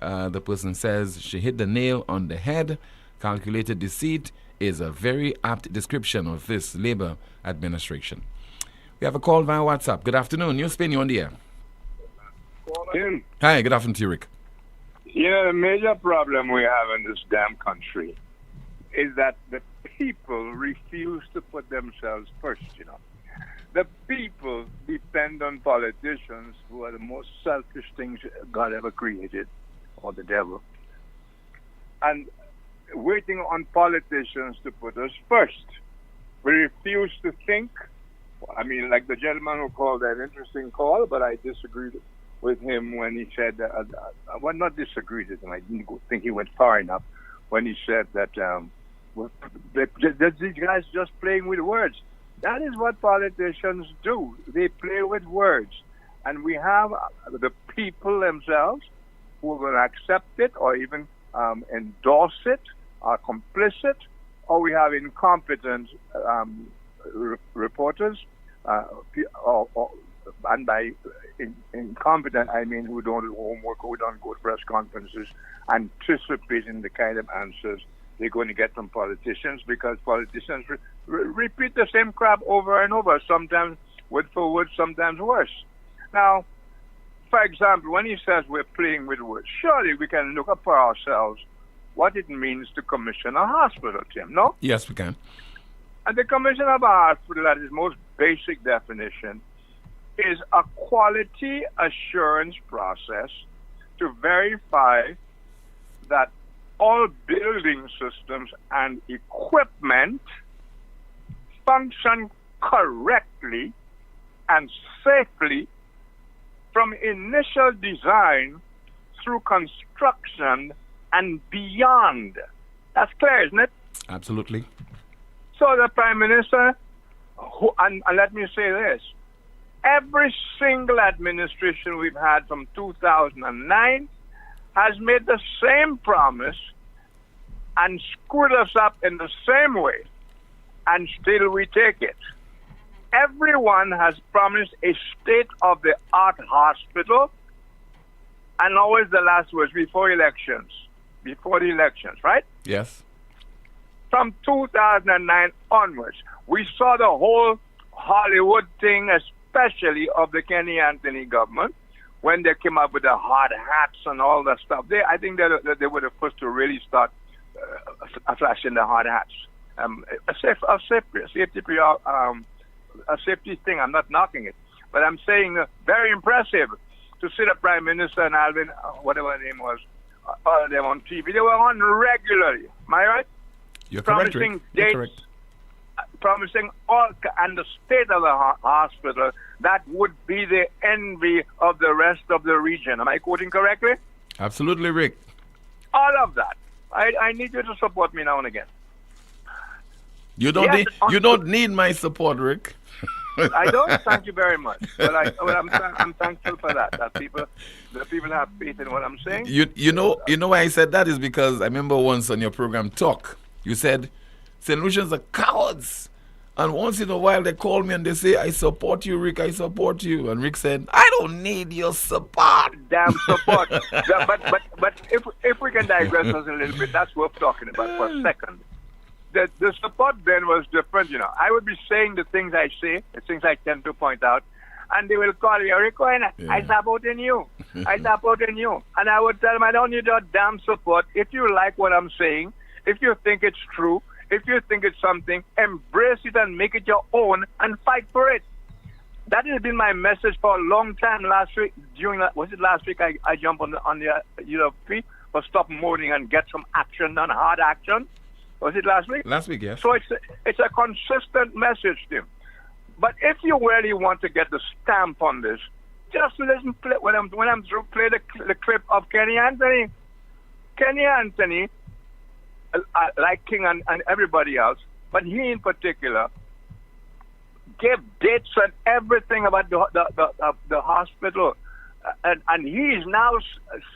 the person says she hit the nail on the head. Calculated deceit is a very apt description of this Labour administration. We have a call via WhatsApp. Good afternoon. NewsSpin, you on the air. Tim. Hi, good afternoon to you, Rick. You know, the major problem we have in this damn country is that the people refuse to put themselves first, you know. The people depend on politicians who are the most selfish things God ever created, or the devil. And waiting on politicians to put us first. We refuse to think. I mean, like the gentleman who called that interesting call, but I disagreed with him when he said, well, not disagreed with him, I didn't think he went far enough when he said that these guys just playing with words. That is what politicians do. They play with words. And we have the people themselves who are going to accept it or even endorse it, are complicit, or we have incompetent reporters, and by incompetent, I mean who don't do homework, who don't go to press conferences, anticipating the kind of answers they're going to get from politicians, because politicians repeat the same crap over and over, sometimes word for word, sometimes worse. Now, for example, when he says we're playing with words, surely we can look up for ourselves what it means to commission a hospital, Tim, no? Yes, we can. And the commission of a hospital, at its most basic definition, is a quality assurance process to verify that all building systems and equipment function correctly and safely from initial design through construction and beyond. That's clear, isn't it? Absolutely. So the Prime Minister, and let me say this, every single administration we've had from 2009 has made the same promise and screwed us up in the same way, and still we take it. Everyone has promised a state-of-the-art hospital, and always the last words before the elections, right? Yes. From 2009 onwards, we saw the whole Hollywood thing, especially of the Kenny Anthony government, when they came up with the hard hats and all that stuff. I think that they were the first to really start flashing the hard hats. A safety thing. I'm not knocking it, but I'm saying very impressive to see the Prime Minister and Alvin, whatever her name was, all of them on TV. They were on regularly. Am I right? You're promising correct, Rick. dates, You're correct. promising all, and the state of the hospital that would be the envy of the rest of the region. Am I quoting correctly? Absolutely, Rick. All of that. I need you to support me now and again. You don't need my support, Rick. I don't. Thank you very much. But I'm thankful for that. That the people have faith in what I'm saying. You know why I said that is because I remember once on your program Talk, you said St. Lucians are cowards. And once in a while they call me and they say, I support you, Rick, I support you. And Rick said, I don't need your support. Damn support. but if we can digress us a little bit, that's worth talking about for a second. The support then was different, you know. I would be saying the things I say, the things I tend to point out, and they will call you, Rico, and I support in you. I support in you. And I would tell them, I don't need your damn support. If you like what I'm saying, if you think it's true, if you think it's something, embrace it and make it your own and fight for it. That has been my message for a long time. Last week, was it last week? I jumped on the feet for stop moaning and get some action done, hard action. Was it last week? Last week, yes. So it's a consistent message, Tim. But if you really want to get the stamp on this, just listen. When I'm through, play the clip of Kenny Anthony. Kenny Anthony, like King and everybody else, but he in particular, gave dates and everything about the hospital, and he is now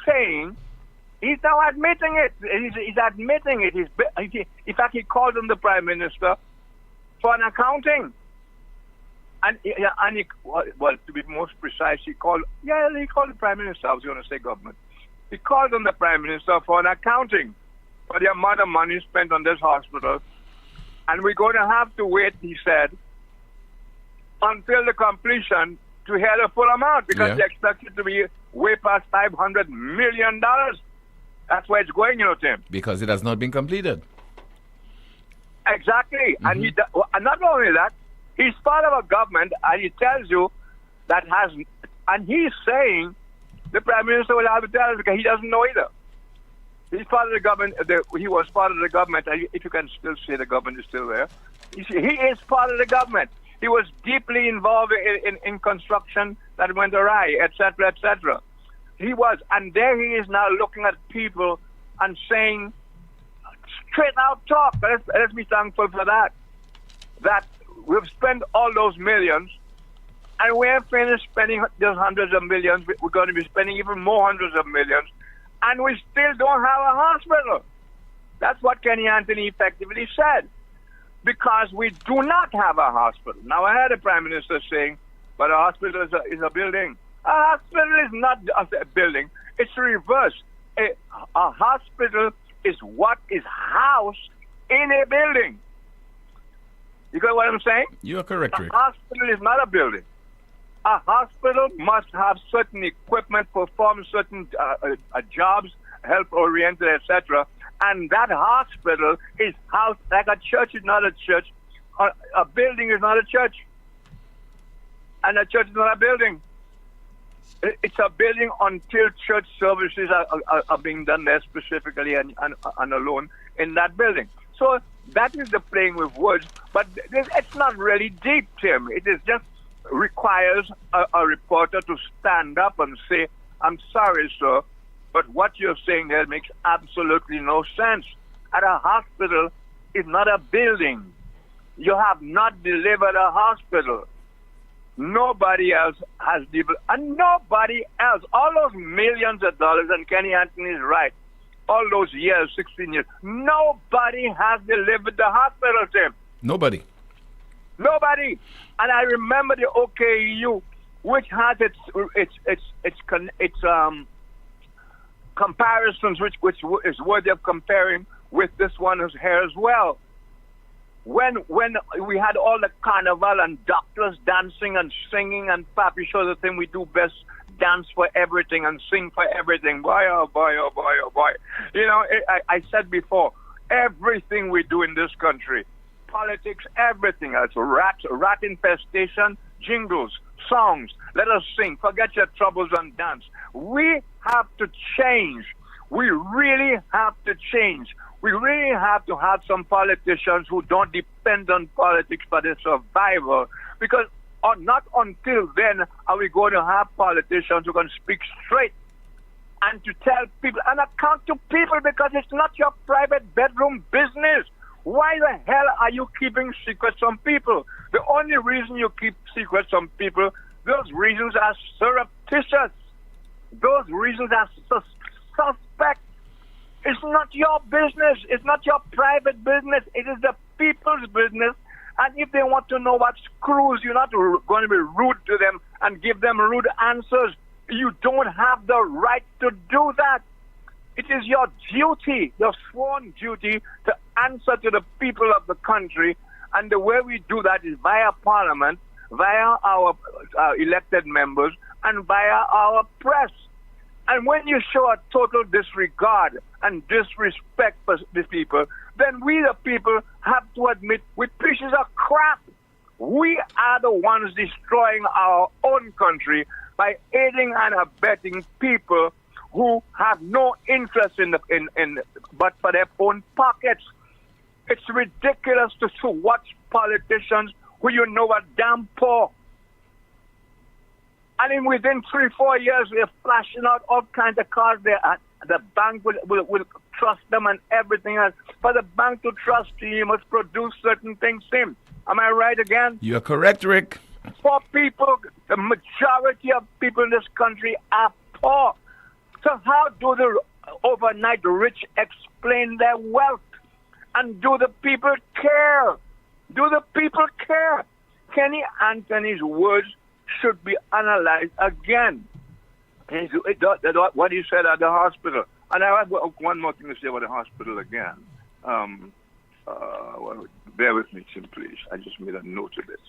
saying, he's now admitting it. He's admitting it. In fact, he called him the Prime Minister for an accounting. And to be most precise, he called the Prime Minister. I was going to say government. He called on the Prime Minister for an accounting for the amount of money spent on this hospital. And we're going to have to wait, he said, until the completion to hear the full amount, because they expect it to be way past $500 million. That's where it's going, Tim. Because it has not been completed. Exactly. And not only that, he's part of a government, and he tells you that and he's saying the Prime Minister will have to tell us because he doesn't know either. He's part of the government. He was part of the government. If you can still say the government is still there, he is part of the government. He was deeply involved in construction that went awry, etc., etc. He was, and there he is now looking at people and saying, straight out talk. Let's be thankful for that. That we've spent all those millions, and we're finished spending those hundreds of millions. We're going to be spending even more hundreds of millions, and we still don't have a hospital. That's what Kenny Anthony effectively said, because we do not have a hospital. Now, I heard the Prime Minister saying, but a hospital is a building. A hospital is not a building. It's reverse. A hospital is what is housed in a building. You got what I'm saying? You are correct, Rick. A hospital is not a building. A hospital must have certain equipment, perform certain jobs, health-oriented, etc. And that hospital is housed like a church is not a church. A building is not a church. And a church is not a building. It's a building until church services are being done there specifically and alone in that building. So that is the playing with words, but it's not really deep, Tim. It is just requires a reporter to stand up and say, I'm sorry, sir, but what you're saying there makes absolutely no sense. At a hospital is not a building. You have not delivered a hospital. Nobody else has delivered, and nobody else. All those millions of dollars, and Kenny Anthony is right, all those years, 16 years, nobody has delivered the hospital, Tim. Nobody. Nobody. And I remember the OKU, which has its comparisons, which is worthy of comparing with this one who's here as well. When we had all the carnival and doctors dancing and singing and Papi show the thing we do best, dance for everything and sing for everything. Boy, oh boy, oh boy, oh boy. I said before, everything we do in this country, politics, everything else, rat infestation, jingles, songs, let us sing, forget your troubles and dance. We have to change. We really have to change. We really have to have some politicians who don't depend on politics for their survival, because not until then are we going to have politicians who can speak straight and to tell people and account to people, because it's not your private bedroom business. Why the hell are you keeping secrets from people? The only reason you keep secrets from people, those reasons are surreptitious. Those reasons are suspect. It's not your business. It's not your private business. It is the people's business. And if they want to know what screws, you're not going to be rude to them and give them rude answers. You don't have the right to do that. It is your duty, your sworn duty, to answer to the people of the country. And the way we do that is via Parliament. via our elected members and via our press. And when you show a total disregard and disrespect for the people, then we the people have to admit we're pieces of crap. We are the ones destroying our own country by aiding and abetting people who have no interest in but for their own pockets. It's ridiculous to watch politicians who you know are damn poor. And then within 3-4 years, they're flashing out all kinds of cars. The bank will trust them and everything else. For the bank to trust you must produce certain things, Tim. Am I right again? You're correct, Rick. Poor people, the majority of people in this country are poor. So how do the overnight rich explain their wealth? And do the people care? Do the people care? Kenny Anthony's words should be analyzed again. What he said at the hospital. And I have one more thing to say about the hospital again. Bear with me, Tim, please. I just made a note of it.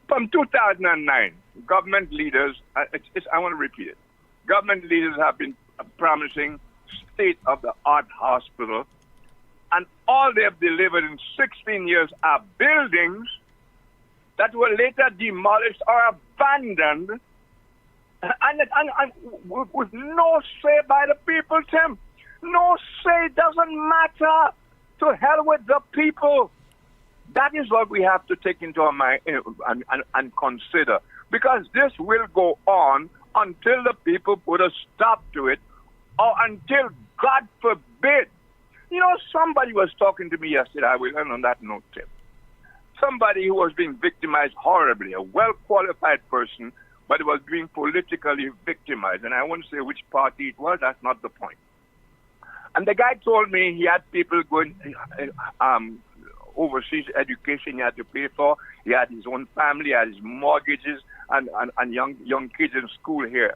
From 2009, government leaders, I want to repeat it. Government leaders have been promising state-of-the-art hospital, and all they have delivered in 16 years are buildings that were later demolished or abandoned, and with no say by the people, Tim. No say, doesn't matter. To hell with the people. That is what we have to take into our mind and consider, because this will go on until the people put a stop to it, or until, God forbid. You know, somebody was talking to me yesterday. I will end on that note, Tim. Somebody who was being victimized horribly, a well-qualified person, but was being politically victimized. And I won't say which party it was. That's not the point. And the guy told me he had people going overseas education he had to pay for. He had his own family, he had his mortgages, and young kids in school here.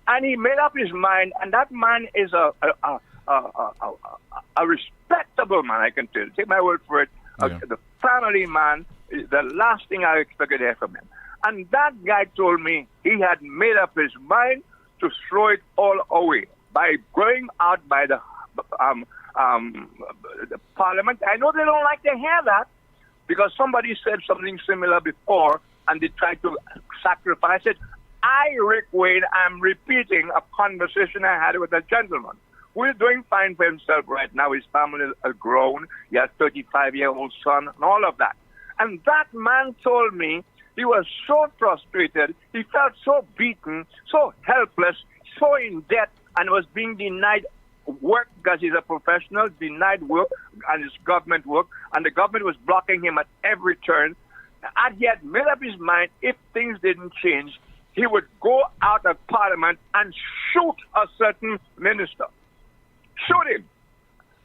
And he made up his mind, and that man is a respectable man, I can tell you. Take my word for it. Yeah. The family man is the last thing I expected to hear from him. And that guy told me he had made up his mind to throw it all away by going out by the parliament. I know they don't like to hear that, because somebody said something similar before and they tried to sacrifice it. I, Rick Wade, am repeating a conversation I had with a gentleman who is doing fine for himself right now. His family is grown. He has a 35-year-old son and all of that. And that man told me he was so frustrated, he felt so beaten, so helpless, so in debt, and was being denied work because he's a professional, denied work and his government work, and the government was blocking him at every turn. And he had made up his mind, if things didn't change, he would go out of parliament and shoot a certain minister. Shoot him.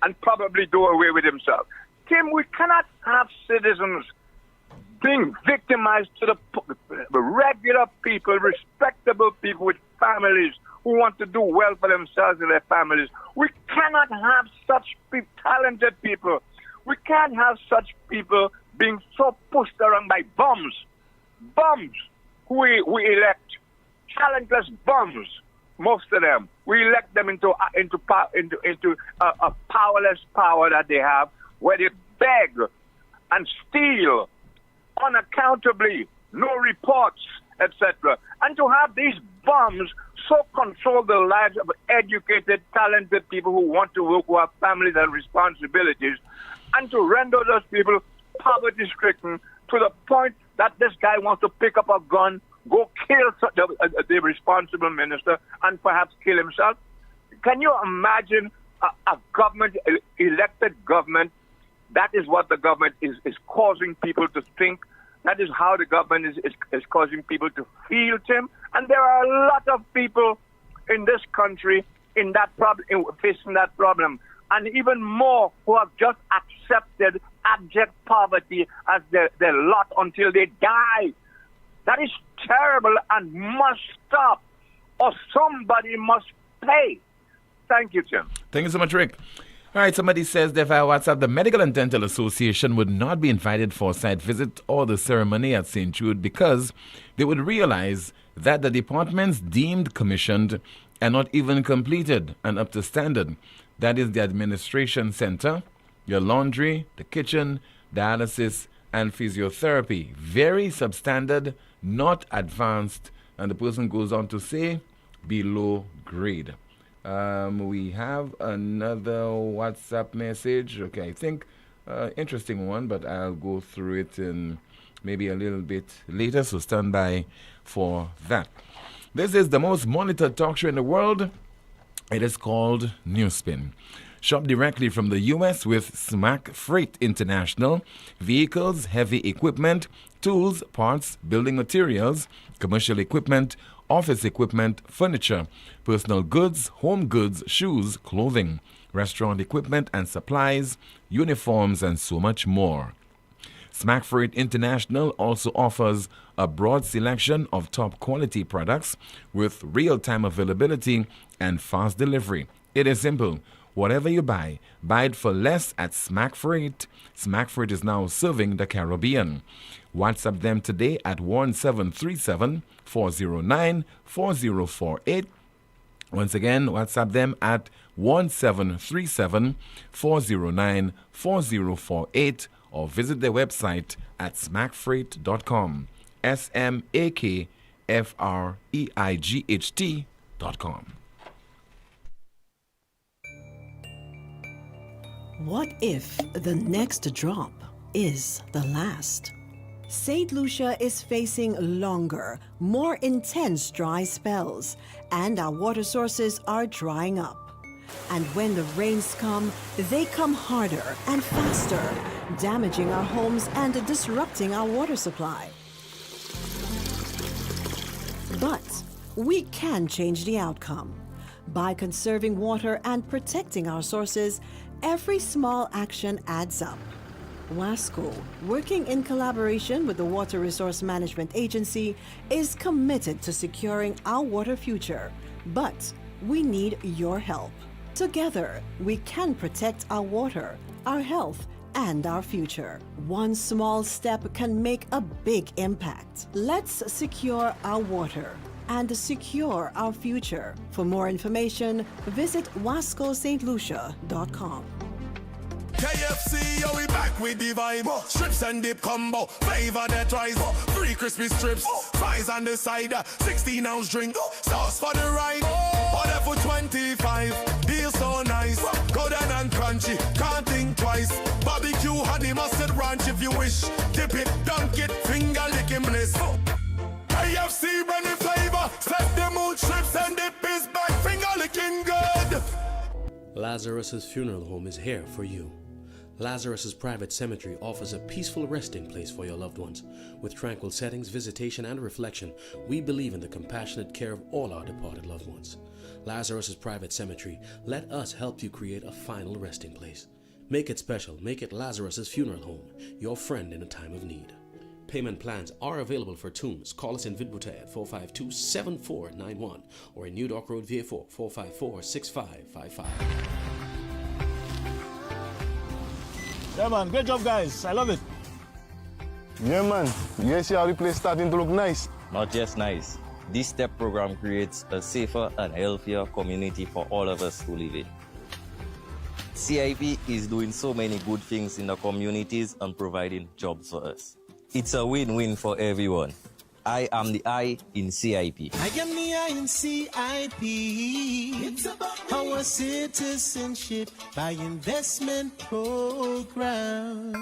And probably do away with himself. Tim, we cannot have citizens being victimized to the regular people, respectable people with families who want to do well for themselves and their families. We cannot have such talented people. We can't have such people being so pushed around by bums. Bums who we elect. Talentless bums, most of them. We elect them into a powerless power that they have, where they beg and steal unaccountably, no reports, etc. And to have these bums so control the lives of educated, talented people who want to work, who have families and responsibilities, and to render those people poverty-stricken to the point that this guy wants to pick up a gun, go kill the responsible minister, and perhaps kill himself. Can you imagine a government, elected government? That is what the government is causing people to think. That is how the government is causing people to feel, Tim. And there are a lot of people in this country in that facing that problem. And even more who have just accepted abject poverty as their lot until they die. That is terrible and must stop, or somebody must pay. Thank you, Tim. Thank you so much, Rick. All right, somebody says that via WhatsApp, the Medical and Dental Association would not be invited for a site visit or the ceremony at St. Jude because they would realize that the departments deemed commissioned are not even completed and up to standard. That is the administration center, your laundry, the kitchen, dialysis, and physiotherapy. Very substandard, not advanced, and the person goes on to say below grade. We have another WhatsApp message. Okay, I think interesting one, but I'll go through it in maybe a little bit later, so stand by for that. This is the most monitored talk show in the world. It is called NewsSpin. Shop directly from the U.S. with Smack Freight International. Vehicles, heavy equipment, tools, parts, building materials, commercial equipment, office equipment, furniture, personal goods, home goods, shoes, clothing, restaurant equipment and supplies, uniforms, and so much more. Smack Freight International also offers a broad selection of top quality products with real-time availability and fast delivery. It is simple. Whatever you buy it for less at Smack Freight. Smack Freight is now serving the Caribbean. WhatsApp them today at 1737-409-4048. Once again, WhatsApp them at 1737-409-4048 or visit their website at smackfreight.com. SMAKFREIGHT.com. What if the next drop is the last? St. Lucia is facing longer, more intense dry spells, and our water sources are drying up. And when the rains come, they come harder and faster, damaging our homes and disrupting our water supply. But we can change the outcome. By conserving water and protecting our sources, every small action adds up. WASCO, working in collaboration with the Water Resource Management Agency, is committed to securing our water future. But we need your help. Together, we can protect our water, our health, and our future. One small step can make a big impact. Let's secure our water and secure our future. For more information, visit wascostlucia.com. KFC, yo, we back with the vibe. Strips and dip combo, flavor that rise. Free crispy strips, fries on the side. 16-ounce drink, sauce for the ride. Order for 25, deal so nice. Go down and crunchy, can't think twice. Barbecue, honey, mustard ranch if you wish. Dip it, dunk it, finger licking bliss. KFC, brand flavor. Set the mood, strips and dip is back, finger licking good. Lazarus's Funeral Home is here for you. Lazarus's Private Cemetery offers a peaceful resting place for your loved ones. With tranquil settings, visitation, and reflection, we believe in the compassionate care of all our departed loved ones. Lazarus's Private Cemetery, let us help you create a final resting place. Make it special. Make it Lazarus's Funeral Home, your friend in a time of need. Payment plans are available for tombs. Call us in Vidbuta at 452-7491 or in New Dock Road, VA4, 454-6555. Yeah, man. Great job, guys. I love it. Yeah, man. You guys see how the place starting to look nice? Not just nice. This STEP program creates a safer and healthier community for all of us who live it. CIP is doing so many good things in the communities and providing jobs for us. It's a win-win for everyone. I am the I in CIP. I am the I in CIP. It's about our citizenship by investment program.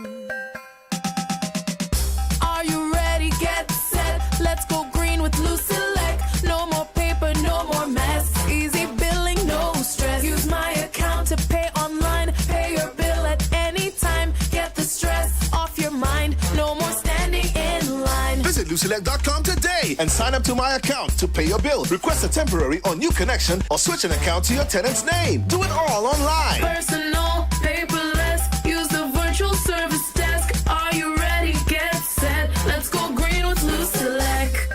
Are you ready? Get set. Let's go green with NewsSelect. No more paper, no more mess. Easy billing, no stress. Use my account to pay online. Pay your bill at any time. Get the stress off your mind. No more standing in line. Visit NewsSelect.com today and sign up to my account to pay your bill. Request a temporary or new connection or switch an account to your tenant's name. Do it all online. Personal, paperless. Use the virtual service desk. Are you ready? Get set. Let's go green with NewsSelect.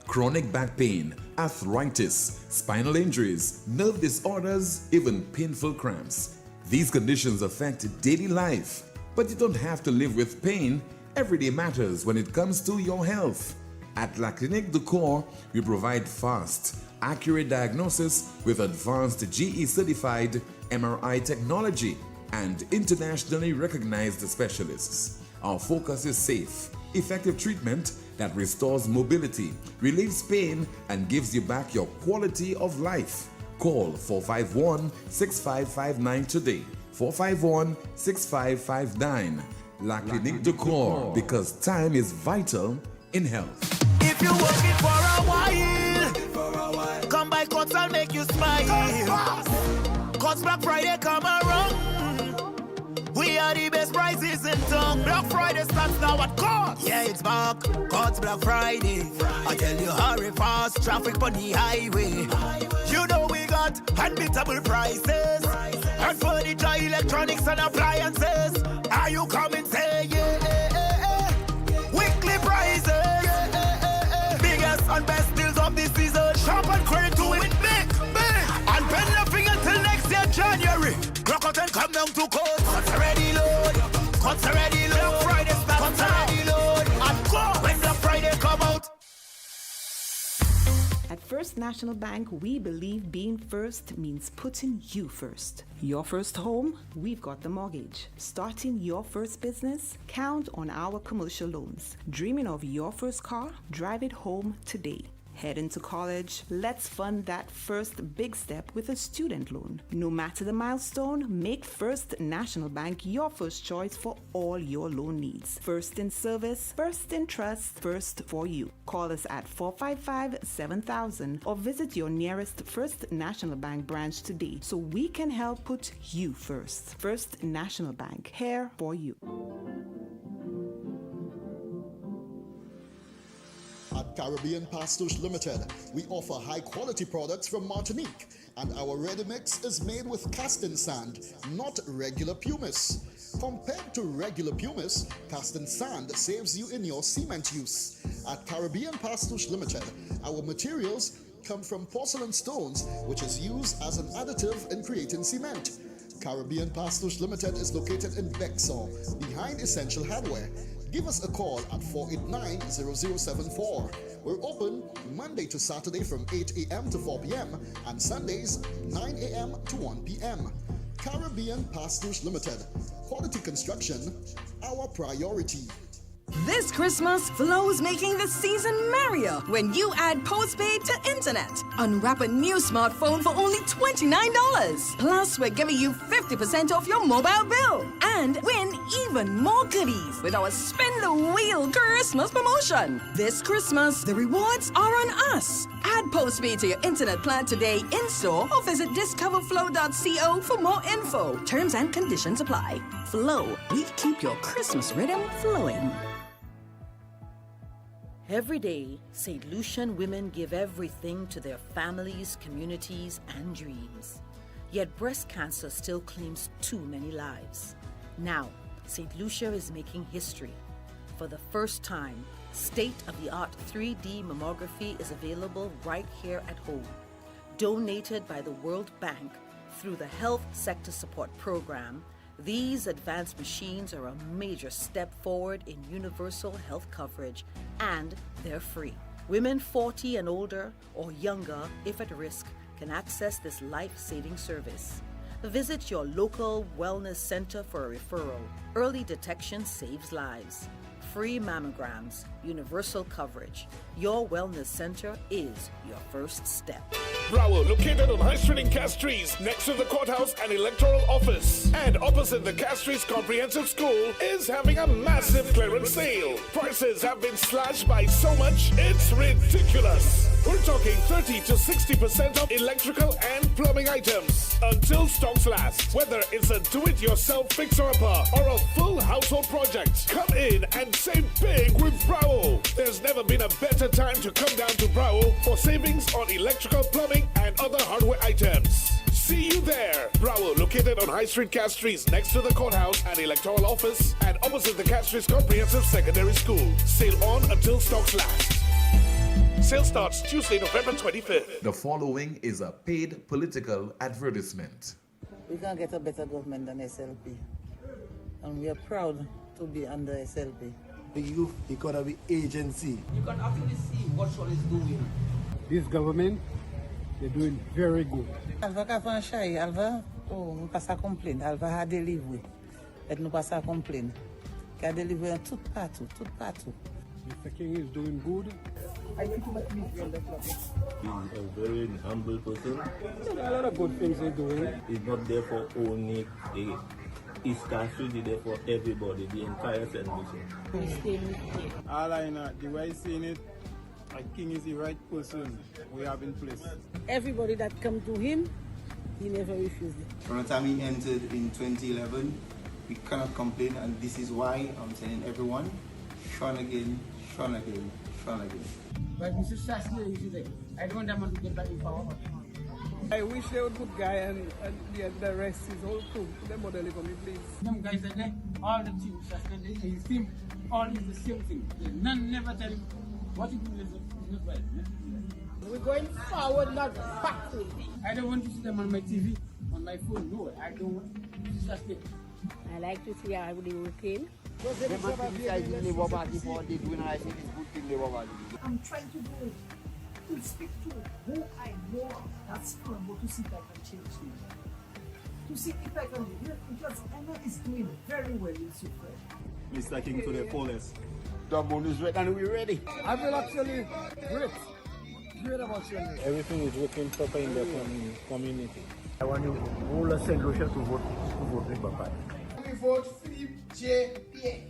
Chronic back pain, arthritis, spinal injuries, nerve disorders, even painful cramps. These conditions affect daily life, but you don't have to live with pain. Every day matters when it comes to your health. At La Clinique du Corps, we provide fast, accurate diagnosis with advanced GE-certified MRI technology and internationally recognized specialists. Our focus is safe, effective treatment that restores mobility, relieves pain, and gives you back your quality of life. Call 451-6559 today. 451-6559. La Clinique du Corps, because time is vital in health. If you're working for a while, come by Courts, I'll make you smile. Courts Black Friday come around. We are the best prices in town. Black Friday starts now at Courts. Yeah, it's back. Courts Black Friday. I tell you, hurry fast. Traffic on the highway. You know we got unbeatable prices. And furniture, electronics, and appliances. Are you coming? Say yeah. Weekly prices. Biggest and best deals of this season. Shop and credit to it big. And pay nothing until next year, January. Clock out and come down to Courts. Courts already load. Courts already load. Black Friday starts. Courts already load. And go when Black Friday come out. At First National Bank, we believe being first means putting you first. Your first home? We've got the mortgage. Starting your first business? Count on our commercial loans. Dreaming of your first car? Drive it home today. Heading to college? Let's fund that first big step with a student loan. No matter the milestone, make First National Bank your first choice for all your loan needs. First in service, first in trust, first for you. Call us at 455-7000 or visit your nearest First National Bank branch today so we can help put you first. First National Bank, here for you. At Caribbean Pastouche Limited, we offer high-quality products from Martinique, and our ready mix is made with casting sand, not regular pumice. Compared to regular pumice, casting sand saves you in your cement use. At Caribbean Pastouche Limited, our materials come from porcelain stones, which is used as an additive in creating cement. Caribbean Pastouche Limited is located in Bexar, behind Essential Hardware. Give us a call at 489-0074. We're open Monday to Saturday from 8 a.m. to 4 p.m. and Sundays 9 a.m. to 1 p.m. Caribbean Pastouche Limited. Quality construction, our priority. This Christmas, Flow's making the season merrier when you add postpaid to internet. Unwrap a new smartphone for only $29. Plus, we're giving you 50% off your mobile bill. And win even more goodies with our Spin the Wheel Christmas promotion. This Christmas, the rewards are on us. Add postpaid to your internet plan today in-store or visit discoverflow.co for more info. Terms and conditions apply. Flow, we keep your Christmas rhythm flowing. Every day, St. Lucian women give everything to their families, communities, and dreams. Yet breast cancer still claims too many lives. Now, St. Lucia is making history. For the first time, state-of-the-art 3D mammography is available right here at home. Donated by the World Bank through the Health Sector Support Program, these advanced machines are a major step forward in universal health coverage, and they're free. Women 40 and older or younger, if at risk, can access this life-saving service. Visit your local wellness center for a referral. Early detection saves lives. Free mammograms, universal coverage. Your wellness center is your first step. Bravo, located on High Street in Castries, next to the courthouse and electoral office, and opposite the Castries Comprehensive School, is having a massive clearance sale. Prices have been slashed by so much, it's ridiculous. We're talking 30 to 60% off electrical and plumbing items until stocks last. Whether it's a do-it-yourself fixer-upper or a full household project, come in and save big with Bravo. There's never been a better time to come down to Bravo for savings on electrical, plumbing, and other hardware items. See you there. Bravo, located on High Street, Castries, next to the courthouse and electoral office, and opposite the Castries Comprehensive Secondary School. Sale on until stocks last. Sale starts Tuesday, November 25th. The following is a paid political advertisement. We can't get a better government than SLP. And we are proud to be under SLP. The youth economy agency. You can actually see what Sean is doing. This government, they're doing very good. Alva ka fan chay, Alva, nou pas sa complain. Alva a delivery. Et nou pas sa complain. Ka delivery tout partout. Mr. King is doing good. I think he must be on the club. He's a very humble person. A lot of good things he's doing. He's not there for only the East Country, he's there for everybody, the entire St. Lucia. All I know, the way I seen it, I think is the right person we have in place. Everybody that come to him, he never refused it. From the time he entered in 2011, we cannot complain, and this is why I'm telling everyone, Sean again. But Mr. Sassler, you say, I don't want them to get back in power. I wish they would put Guy and the rest is all cool. Them model for me, please. Them guys are there, all the teams, they seem all is the same thing. None never tell him what he do is not right. We're going forward, not backward. I don't want to see them on my TV, on my phone. No, I don't want to just it. I like to see how they working. They must criticize the Labour Party for what they do, and I think it's good thing Labour Party. I'm trying to do it. To speak to who I know that's capable to see if I can change things. To see if I can do it, because Emma is doing very well in Super. Mr. King to the fullest. The moon is red and we're ready. I feel actually great about you. Everything is working proper in the community. I want you all of St. Lucia to vote with Papa. We vote Philippe J. Pierre.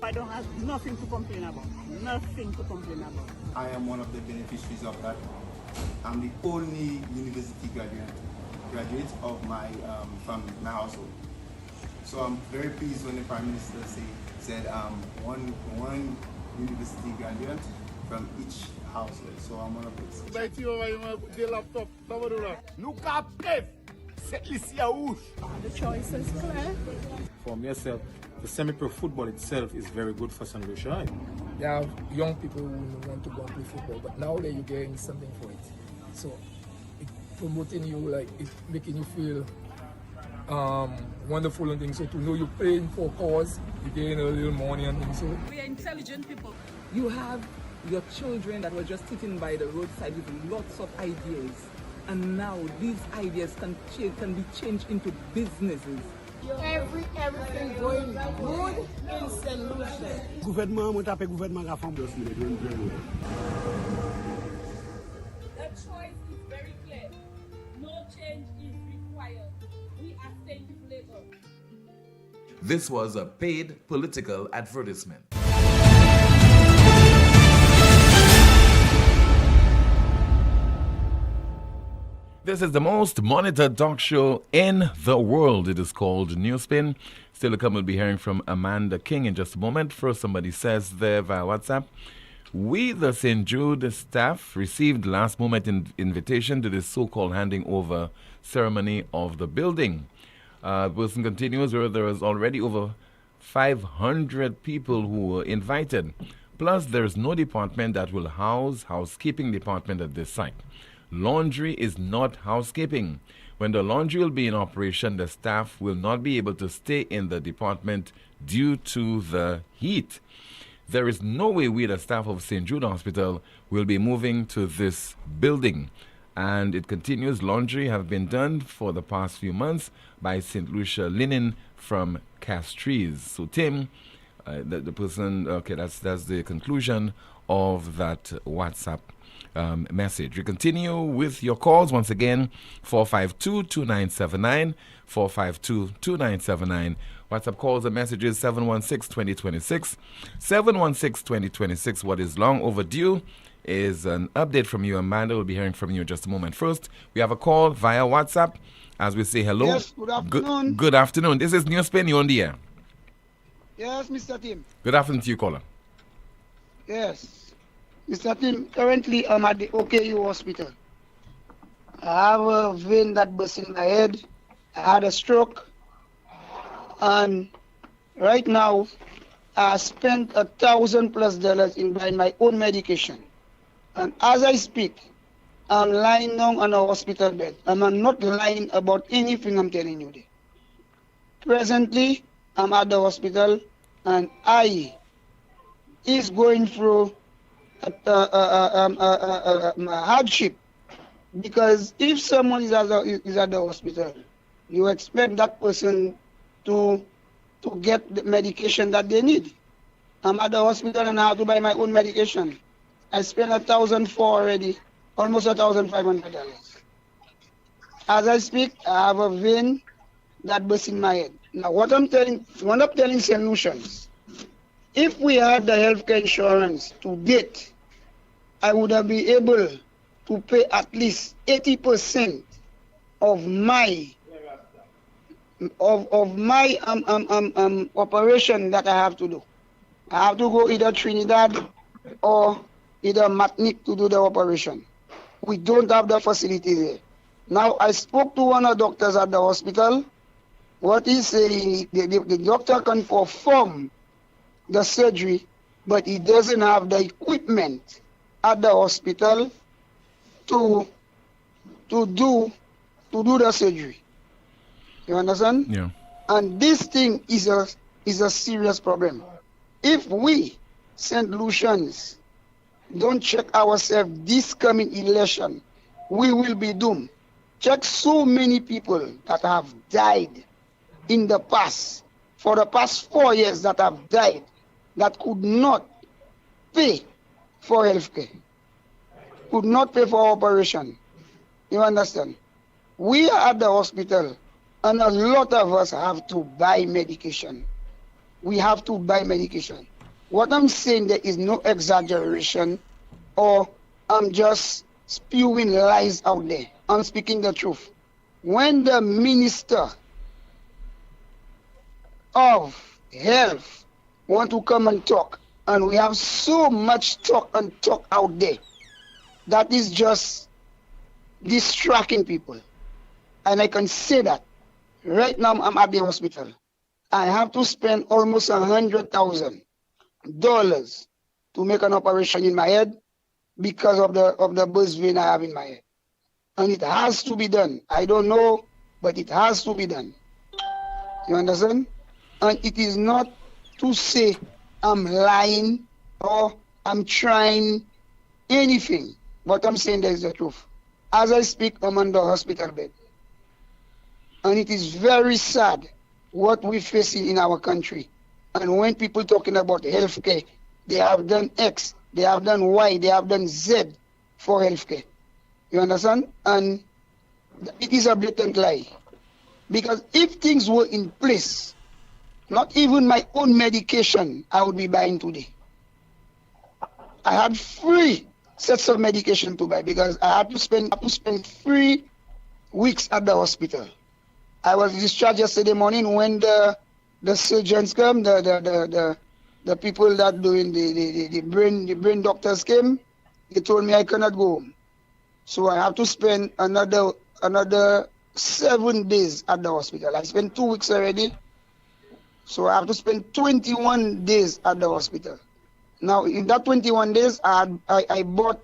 I don't have nothing to complain about. Nothing to complain about. I am one of the beneficiaries of that. I'm the only university graduate of my from my household. So I'm very pleased when the Prime Minister said one university graduate from each household. So I'm one of those. The choice is clear. For myself, the semi-pro football itself is very good for St. Lucia. There are young people who want to go and play football, but now that you're getting something for it. So it's promoting you, like it's making you feel wonderful and things. So to know you're playing for a cause, you're getting a little money and things. So we are intelligent people. You have your children that were just sitting by the roadside with lots of ideas. And now these ideas can be changed into businesses. Everything going good in St. Lucia. Gouvernement, gouvernement a femme aussi, they're doing very well. The choice is very clear. No change is required. We are staying with Labour. This was a paid political advertisement. This is the most monitored talk show in the world. It is called NewsSpin. Still to come, we'll be hearing from Amanda King in just a moment. First, somebody says there via WhatsApp, we, the St. Jude staff, received last-moment invitation to this so-called handing over ceremony of the building. The person continues, where there is already over 500 people who were invited. Plus, there is no department that will house housekeeping department at this site. Laundry is not housekeeping. When the laundry will be in operation, the staff will not be able to stay in the department due to the heat. There is no way we, the staff of St. Jude Hospital, will be moving to this building. And it continues, laundry have been done for the past few months by St. Lucia Linen from Castries. So Tim, the person, okay, that's the conclusion of that WhatsApp message. We continue with your calls once again, 452-2979, 452-2979. WhatsApp calls and messages 716-2026, 716-2026. What is long overdue is an update from you. Amanda will be hearing from you in just a moment. First, we have a call via WhatsApp as we say hello. Yes, good afternoon. Good afternoon. This is NewsSpin, you're on the air. Yes, Mr. Tim. Good afternoon to you, caller. Yes. Mr. Tim, currently I'm at the OKU hospital. I have a vein that burst in my head. I had a stroke. And right now, I spent $1,000+ in buying my own medication. And as I speak, I'm lying down on a hospital bed. I'm not lying about anything I'm telling you there. Presently, I'm at the hospital and I is going through a hardship, because if someone is at the hospital, you expect that person to get the medication that they need. I'm at the hospital and I have to buy my own medication. I spent $1,004 already, almost $1,500. As I speak, I have a vein that bursts in my head. Now, what I'm telling solutions. If we had the healthcare insurance to date, I would have been able to pay at least 80% of my operation that I have to do. I have to go either Trinidad or either Martinique to do the operation. We don't have the facility there. Now, I spoke to one of the doctors at the hospital. What he's saying, the doctor can perform the surgery, but he doesn't have the equipment at the hospital to do the surgery. You understand? Yeah. And this thing is a serious problem. If we, St. Lucians, don't check ourselves this coming election, we will be doomed. Check so many people that have died in the past, for the past 4 years that have died, that could not pay for healthcare, could not pay for operation. You understand? We are at the hospital, and a lot of us have to buy medication. We have to buy medication. What I'm saying, there is no exaggeration, or I'm just spewing lies out there. I'm speaking the truth. When the Minister of Health want to come and talk, and we have so much talk out there that is just distracting people. And I can say that right now I'm at the hospital. I have to spend almost $100,000 to make an operation in my head because of the burst vein I have in my head. And it has to be done. I don't know, but it has to be done. You understand? And it is not to say I'm lying or I'm trying anything, but I'm saying there is the truth. As I speak, I'm on the hospital bed. And it is very sad what we're facing in our country. And when people talking about healthcare, they have done X, they have done Y, they have done Z for healthcare. You understand? And it is a blatant lie. Because if things were in place, not even my own medication I would be buying today. I had 3 sets of medication to buy because I had to spend 3 weeks at the hospital. I was discharged yesterday morning when the surgeons come, the people that doing the brain doctors came. They told me I cannot go home. So I have to spend another 7 days at the hospital. I spent 2 weeks already. So I have to spend 21 days at the hospital. Now, in that 21 days, I bought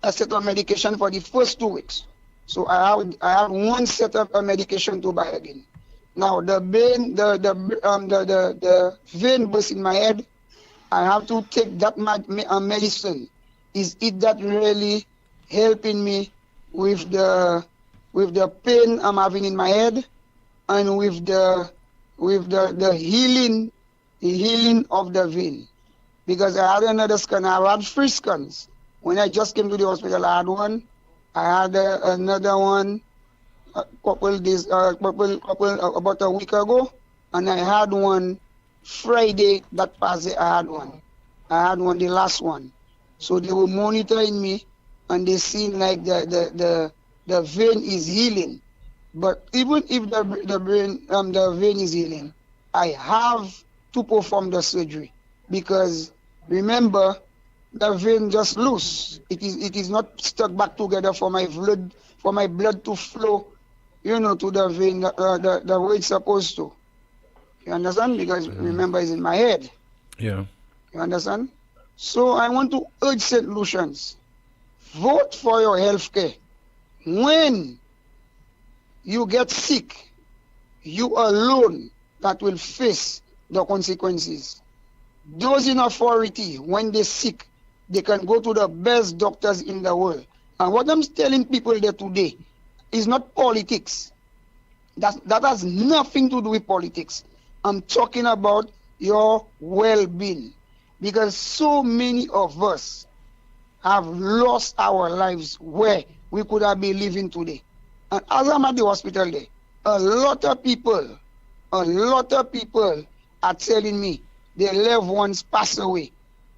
a set of medication for the first 2 weeks. So I have 1 set of medication to buy again. Now, the vein burst in my head. I have to take that medicine. Is it that really helping me with the pain I'm having in my head and with the healing of the vein? Because I had another scan. I had 3 scans. When I just came to the hospital, I had one. I had another one about a week ago, and I had one Friday that passed. I had one, the last one. So they were monitoring me, and they seen like the vein is healing. But even if the vein is healing, I have to perform the surgery because remember, the vein just loose. It is not stuck back together for my blood to flow, to the vein the way it's supposed to. You understand? Because remember, it's in my head. Yeah. You understand? So I want to urge St. Lucians, Vote for your health care. When you get sick, you alone that will face the consequences. Those in authority, when they're sick, they can go to the best doctors in the world. And what I'm telling people there today is not politics. That has nothing to do with politics. I'm talking about your well-being. Because so many of us have lost our lives where we could have been living today. And as I'm at the hospital there, a lot of people are telling me their loved ones pass away.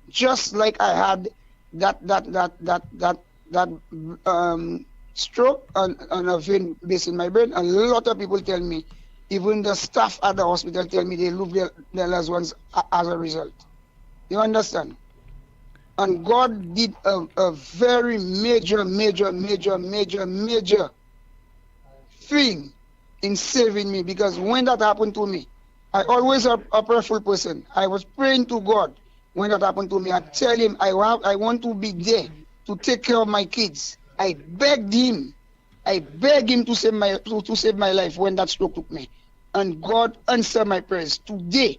Just like I had that stroke and a vein base in my brain. A lot of people tell me, even the staff at the hospital tell me they lose their loved ones as a result. You understand? And God did a very major thing in saving me, because when that happened to me, I always a prayerful person. I was praying to God when that happened to me. I tell him I want to be there to take care of my kids. I begged him to save my life when that stroke took me. And God answered my prayers. Today,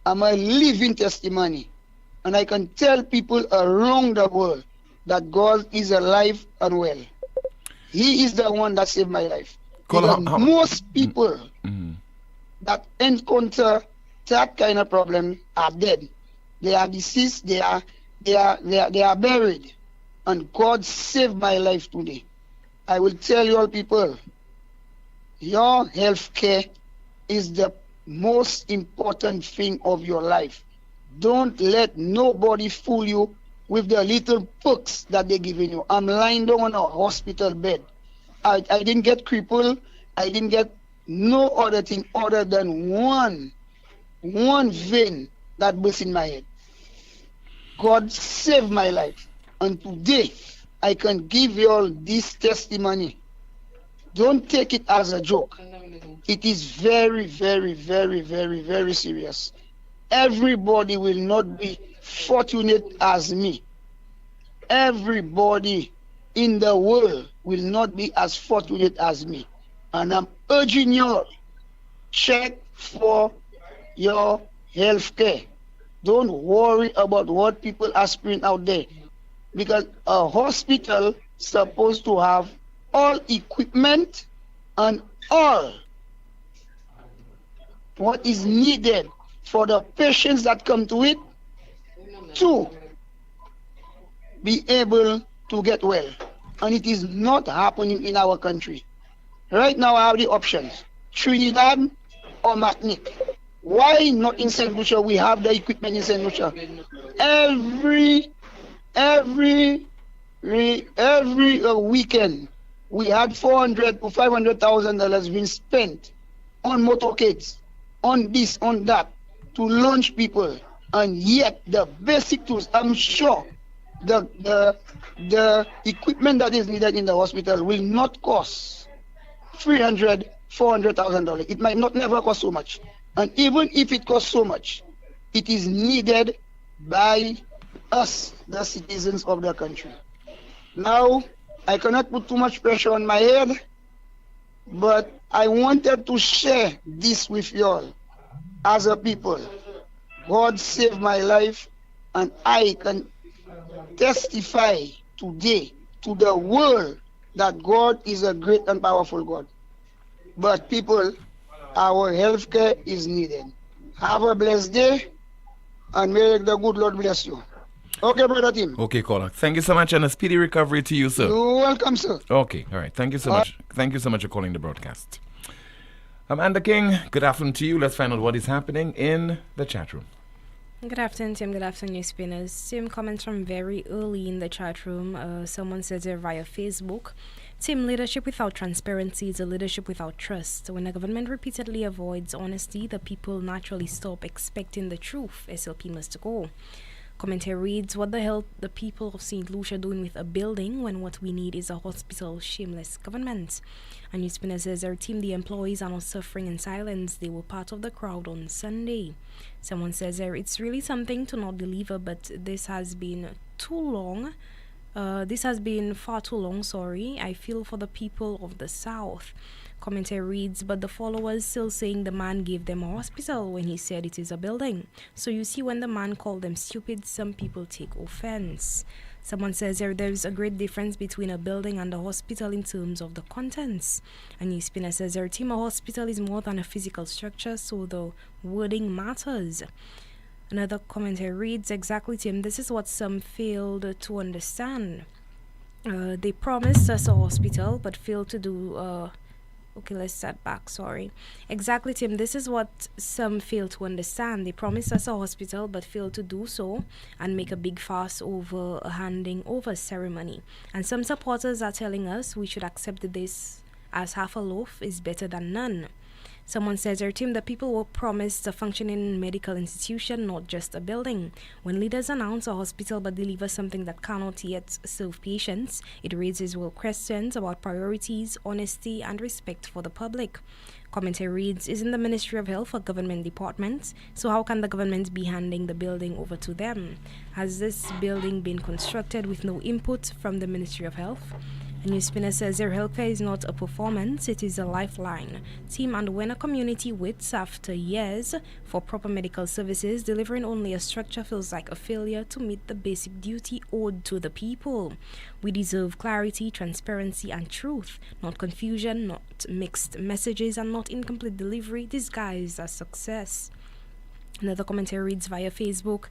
I'm a living testimony. And I can tell people around the world that God is alive and well. He is the one that saved my life. Most people that encounter that kind of problem are dead. They are deceased. They are buried. And God saved my life today. I will tell you all people, your health care is the most important thing of your life. Don't let nobody fool you with the little perks that they're giving you. I'm lying down on a hospital bed. I didn't get crippled. I didn't get no other thing other than one vein that burst in my head. God saved my life. And today, I can give you all this testimony. Don't take it as a joke. It is very serious. Everybody will not be fortunate as me. Everybody in the world will not be as fortunate as me. And I'm urging you all, check for your health care. Don't worry about what people are spending out there. Because a hospital is supposed to have all equipment and all what is needed for the patients that come to it to be able to get well. And it is not happening in our country. Right now I have the options, Trinidad or Martinique. Why not in St. Lucia? We have the equipment in St. Lucia. Every weekend we had $400,000 to $500,000 being spent on motorcades, on this, on that, to launch people. And yet the basic tools, I'm sure the equipment that is needed in the hospital will not cost $300,000, $400,000. It might not never cost so much. And even if it costs so much, it is needed by us, the citizens of the country. Now, I cannot put too much pressure on my head, but I wanted to share this with you all as a people. God saved my life, and I can testify today to the world that God is a great and powerful God. But people, our health care is needed. Have a blessed day, and may the good Lord bless you. Okay, brother Tim. Okay, caller. Thank you so much, and a speedy recovery to you, sir. You're welcome, sir. Okay, all right. Thank you so much. Thank you so much for calling the broadcast. Amanda King, good afternoon to you. Let's find out what is happening in the chat room. Good afternoon, Tim. Good afternoon, News Spinners. Tim, comments from very early in the chat room. Someone says here via Facebook, Tim, leadership without transparency is a leadership without trust. When the government repeatedly avoids honesty, the people naturally stop expecting the truth. SLP must go. Commentary reads, what the hell the people of St. Lucia doing with a building when what we need is a hospital? Shameless government. And Newspinner says, our team, the employees are not suffering in silence. They were part of the crowd on Sunday. Someone says, it's really something to not deliver, but this has been too long. This has been far too long, sorry. I feel for the people of the South. Commentary reads, but the followers still saying the man gave them a hospital when he said it is a building. So you see, when the man called them stupid, some people take offense. Someone says there's a great difference between a building and a hospital in terms of the contents. A NewsSpinner says a hospital is more than a physical structure, so the wording matters. Another commentary reads, exactly, Tim, this is what some failed to understand. They promised us a hospital but failed to do... Okay, let's start back, sorry. Exactly, Tim, this is what some fail to understand. They promised us a hospital but failed to do so and make a big fuss over a handing over ceremony. And some supporters are telling us we should accept this as half a loaf is better than none. Someone says, our team, the people were promised a functioning medical institution, not just a building. When leaders announce a hospital but deliver something that cannot yet serve patients, it raises real questions about priorities, honesty, and respect for the public. Commentary reads, isn't the Ministry of Health a government department? So how can the government be handing the building over to them? Has this building been constructed with no input from the Ministry of Health? A NewsSpinner says their healthcare is not a performance, it is a lifeline. Team, and when a community waits after years for proper medical services, delivering only a structure feels like a failure to meet the basic duty owed to the people. We deserve clarity, transparency, and truth, not confusion, not mixed messages, and not incomplete delivery disguised as success. Another commentary reads via Facebook,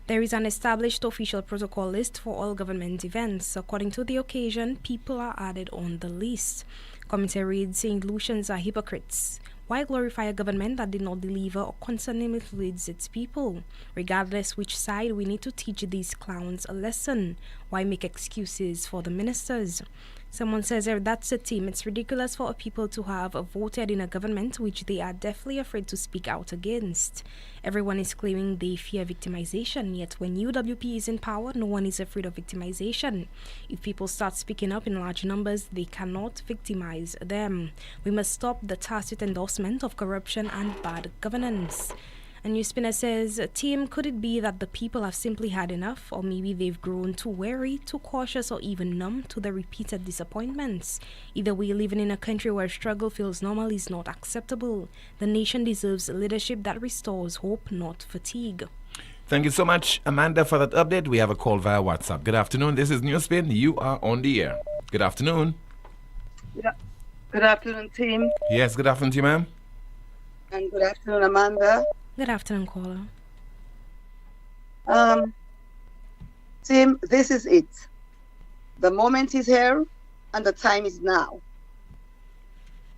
there is an established official protocol list for all government events. According to the occasion, people are added on the list. Commentary reads, St. Lucians are hypocrites. Why glorify a government that did not deliver or constantly misleads its people? Regardless which side, we need to teach these clowns a lesson. Why make excuses for the ministers? Someone says, that's a team. It's ridiculous for people to have voted in a government which they are definitely afraid to speak out against. Everyone is claiming they fear victimization, yet when UWP is in power, no one is afraid of victimization. If people start speaking up in large numbers, they cannot victimize them. We must stop the tacit endorsement of corruption and bad governance. A NewsSpinner says, team, could it be that the people have simply had enough, or maybe they've grown too wary, too cautious, or even numb to the repeated disappointments? Either way, living in a country where struggle feels normal is not acceptable. The nation deserves leadership that restores hope, not fatigue. Thank you so much, Amanda, for that update. We have a call via WhatsApp. Good afternoon. This is NewsSpin. You are on the air. Good afternoon. Good afternoon, team. Yes, good afternoon to you, ma'am. And good afternoon, Amanda. Good afternoon, caller. Team, this is it. The moment is here and the time is now.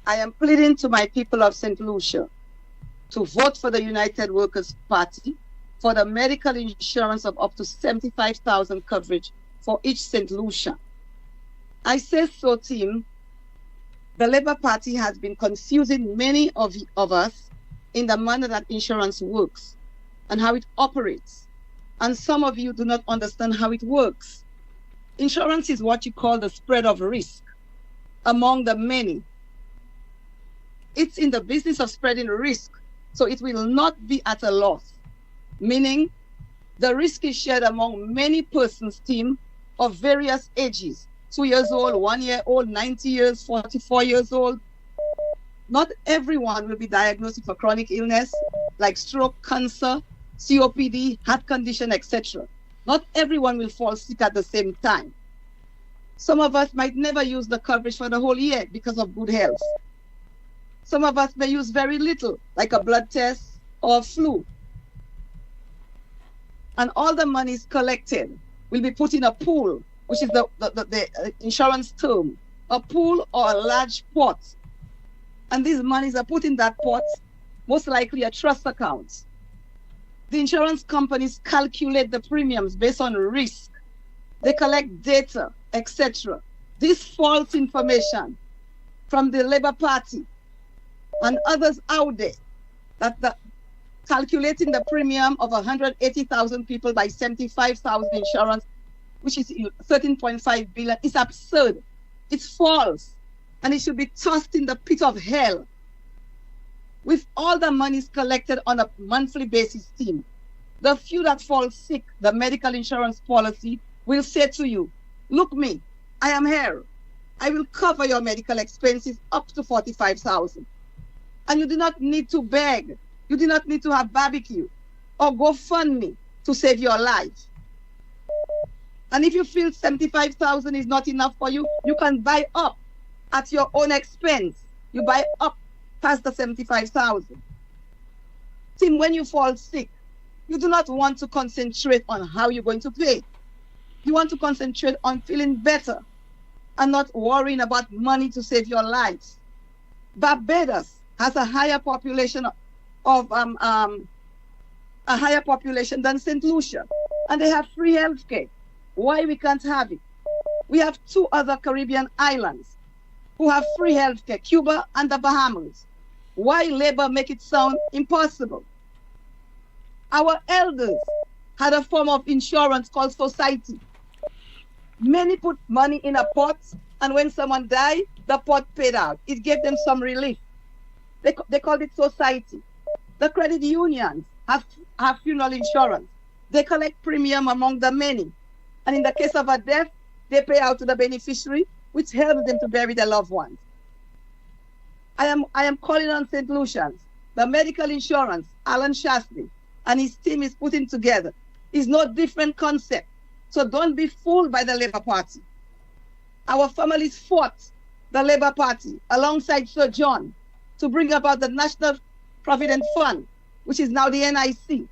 I am pleading to my people of St. Lucia to vote for the United Workers' Party for the medical insurance of up to 75,000 coverage for each St. Lucia. I say so, team. The Labour Party has been confusing many of us in the manner that insurance works and how it operates. And some of you do not understand how it works. Insurance is what you call the spread of risk among the many. It's in the business of spreading risk, so it will not be at a loss, meaning the risk is shared among many persons, team, of various ages, 2 years old, 1 year old, 90 years, 44 years old. Not everyone will be diagnosed with a chronic illness like stroke, cancer, COPD, heart condition, etc. Not everyone will fall sick at the same time. Some of us might never use the coverage for the whole year because of good health. Some of us may use very little, like a blood test or flu. And all the monies collected will be put in a pool, which is the insurance term, a pool or a large pot. And these monies are put in that pot, most likely a trust account. The insurance companies calculate the premiums based on risk. They collect data, etc. This false information from the Labour Party and others out there, that calculating the premium of 180,000 people by 75,000 insurance, which is 13.5 billion, is absurd. It's false. And it should be tossed in the pit of hell. With all the monies collected on a monthly basis, team, the few that fall sick, the medical insurance policy will say to you, Look me, I am here. I will cover your medical expenses up to 45,000. And you do not need to beg. You do not need to have barbecue or GoFundMe to save your life. And if you feel 75,000 is not enough for you, you can buy up at your own expense. You buy up past the 75,000. Tim, when you fall sick, you do not want to concentrate on how you're going to pay. You want to concentrate on feeling better and not worrying about money to save your lives. Barbados has a higher population than St. Lucia, and they have free healthcare. Why we can't have it? We have 2 other Caribbean islands who have free healthcare, Cuba and the Bahamas. Why Labour make it sound impossible? Our elders had a form of insurance called society. Many put money in a pot, and when someone died, the pot paid out. It gave them some relief. They called it society. The credit unions have funeral insurance. They collect premium among the many. And in the case of a death, they pay out to the beneficiary, which helps them to bury their loved ones. I am calling on St. Lucians. The medical insurance, Alan Shasley and his team is putting together, is no different concept. So don't be fooled by the Labour Party. Our families fought the Labour Party alongside Sir John to bring about the National Provident Fund, which is now the NIC.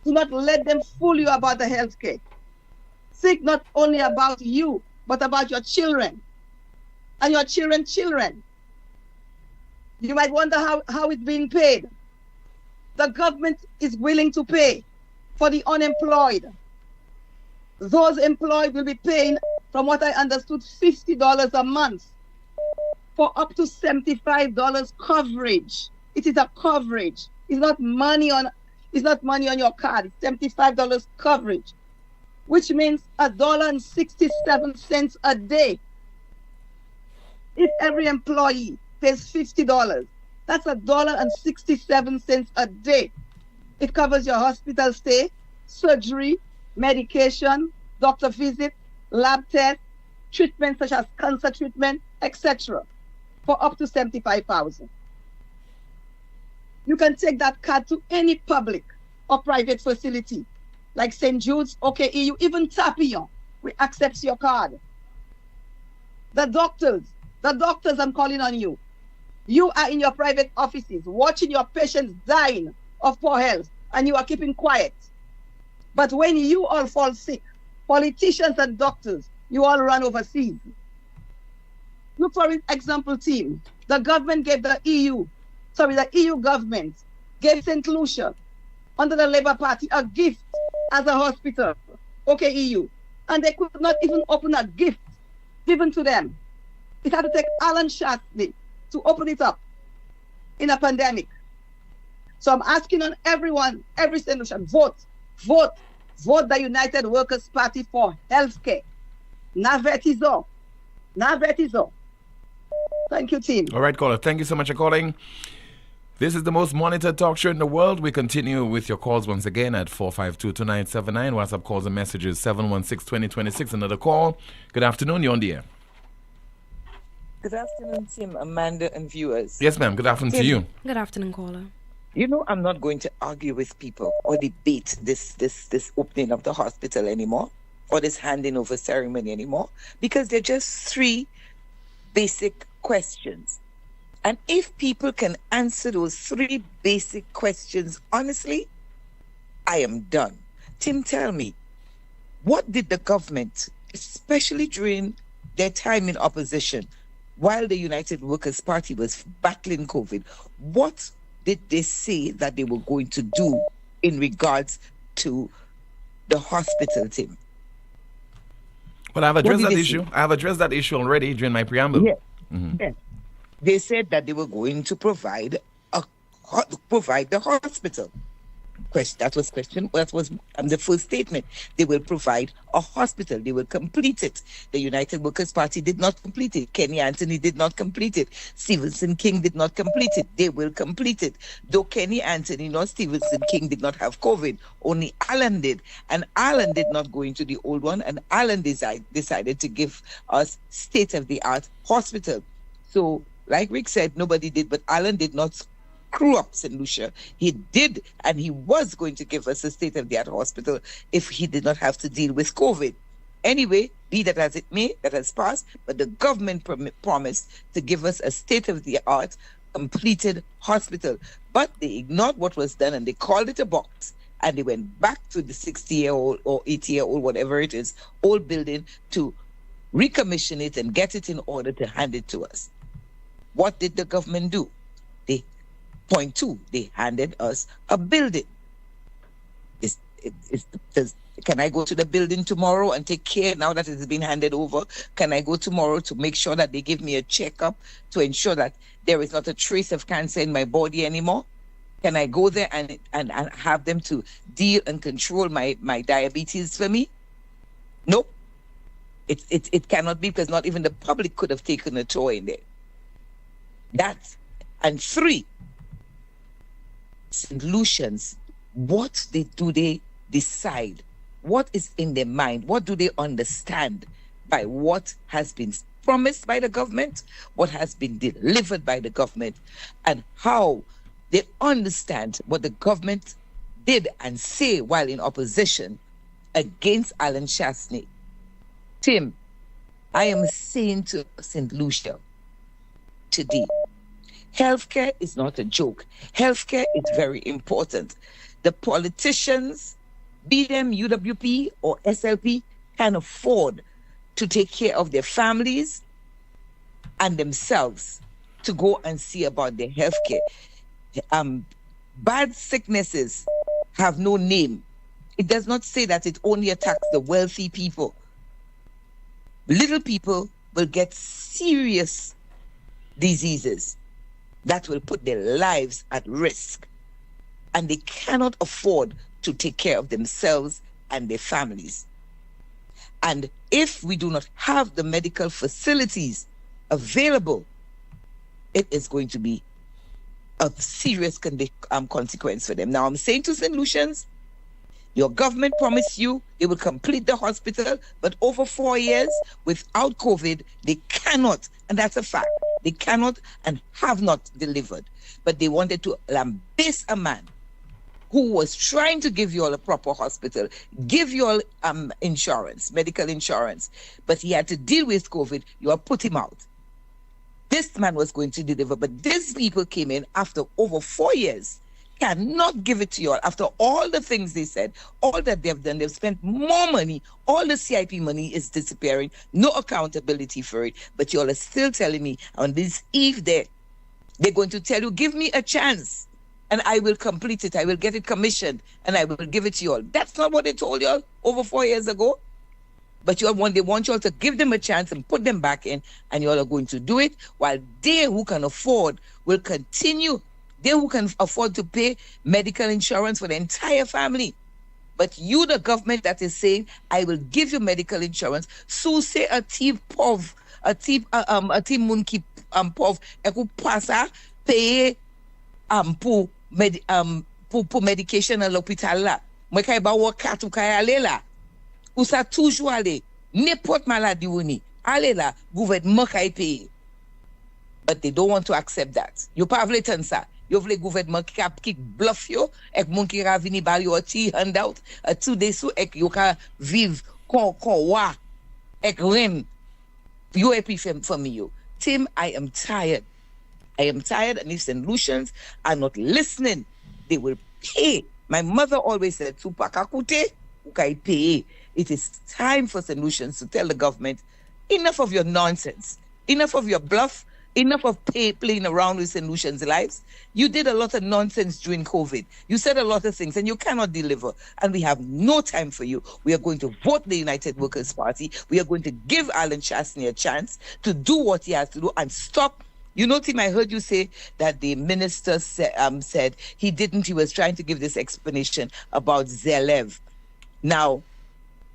Do not let them fool you about the healthcare. Think not only about you, but about your children and your children's children. You might wonder how it's being paid. The government is willing to pay for the unemployed. Those employed will be paying, from what I understood, $50 a month for up to $75 coverage. It is a coverage. It's not money on your card. It's $75 coverage, which means $1.67 a day. If every employee pays $50, that's $1.67 a day. It covers your hospital stay, surgery, medication, doctor visit, lab test, treatment such as cancer treatment, etc., for up to 75,000. You can take that card to any public or private facility, like St. Jude's, OKEU, even Tapillon, we accept your card. The doctors, I'm calling on you. You are in your private offices watching your patients dying of poor health, and you are keeping quiet. But when you all fall sick, politicians and doctors, you all run overseas. Look for an example, team. The government gave the EU government gave St. Lucia, under the Labour Party, a gift as a hospital, EU. And they could not even open a gift given to them. It had to take Alan Shasley to open it up in a pandemic. So I'm asking on everyone, every St. Lucian, vote the United Workers' Party for healthcare. Navetizo. Thank you, team. All right, caller. Thank you so much for calling. This is the most monitored talk show in the world. We continue with your calls once again at 452-2979. WhatsApp calls and messages 716-2026. Another call. Good afternoon. You're on the air. Good afternoon, Tim, Amanda, and viewers. Yes, ma'am. Good afternoon to you. Good afternoon, caller. You know, I'm not going to argue with people or debate this opening of the hospital anymore, or this handing over ceremony anymore, because they're just 3 basic questions. And if people can answer those 3 basic questions honestly, I am done. Tim, tell me, what did the government, especially during their time in opposition, while the United Workers' Party was battling COVID, what did they say that they were going to do in regards to the hospital, Tim? Well, I've addressed that issue. I have addressed that issue already during my preamble. Yes. Mm-hmm. Yes. They said that they were going to provide the hospital. That was the first statement. They will provide a hospital. They will complete it. The United Workers' Party did not complete it. Kenny Anthony did not complete it. Stevenson King did not complete it. They will complete it. Though Kenny Anthony nor Stevenson King did not have COVID, only Allen did. And Allen did not go into the old one, and Allen decided to give us state-of-the-art hospital. So, like Rick said, nobody did, but Allen did not screw up St. Lucia. He did, and he was going to give us a state-of-the-art hospital if he did not have to deal with COVID. Anyway, be that as it may, that has passed, but the government promised to give us a state-of-the-art completed hospital. But they ignored what was done, and they called it a box, and they went back to the 60-year-old or 80-year-old, whatever it is, old building to recommission it and get it in order to hand it to us. What did the government do? Point two, they handed us a building. Can I go to the building tomorrow and take care now that it has been handed over? Can I go tomorrow to make sure that they give me a checkup to ensure that there is not a trace of cancer in my body anymore? Can I go there and have them to deal and control my diabetes for me? Nope. It cannot be, because not even the public could have taken a tour in there. And three, St. Lucians, what do they decide? What is in their mind? What do they understand by what has been promised by the government, what has been delivered by the government, and how they understand what the government did and say while in opposition against Alan Chasney? Tim, I am saying to St. Lucia today, healthcare is not a joke. Healthcare is very important. The politicians, be them UWP or SLP, can afford to take care of their families and themselves to go and see about their healthcare. Bad sicknesses have no name. It does not say that it only attacks the wealthy people. Little people will get serious diseases that will put their lives at risk, and they cannot afford to take care of themselves and their families. And if we do not have the medical facilities available, it is going to be a serious consequence for them. Now, I'm saying to St. Lucians, your government promised you they will complete the hospital, but over 4 years without COVID, they cannot, and that's a fact. They cannot and have not delivered. But they wanted to lambaste a man who was trying to give you all a proper hospital, give you all insurance, medical insurance, but he had to deal with COVID. You have put him out. This man was going to deliver, but these people came in after over 4 years, cannot give it to you all. After all the things they said, all that they've done, they've spent more money. All the CIP money is disappearing, no accountability for it. But you all are still telling me on this eve there, they're going to tell you, give me a chance and I will complete it. I will get it commissioned and I will give it to you all. That's not what they told you all over 4 years ago. But they want you all to give them a chance and put them back in, and you all are going to do it, while they who can afford will continue. They who can afford to pay medical insurance for the entire family. But you, the government that is saying, I will give you medical insurance, so say a team pov, a team munki pov, eku pasa pay pour medication à l'hôpital là. Moi kay ba wakat ou kay ale la. Ou sa toujours aller, n'importe maladie ou ni, allez là, gouvernement kay paye. But they don't want to accept that. You pa vle tan sa. You vle gouvernement ki bluff yo, ek moun ki ra vini bal yo a ti handout, a 2 days sou ek yo ka viv kon wa, ek ren, yo epi for me yo. Tim, I am tired. I am tired, and if St. Lucians are not listening, they will pay. My mother always said, Supakakute, ukai pay. It is time for St. Lucians to tell the government, enough of your nonsense, enough of your bluff, enough of playing around with St. Lucians' lives. You did a lot of nonsense during COVID. You said a lot of things and you cannot deliver. And we have no time for you. We are going to vote the United Workers' Party. We are going to give Alan Chasney a chance to do what he has to do and stop You know, Tim, I heard you say that the minister said he was trying to give this explanation about Zelev. Now,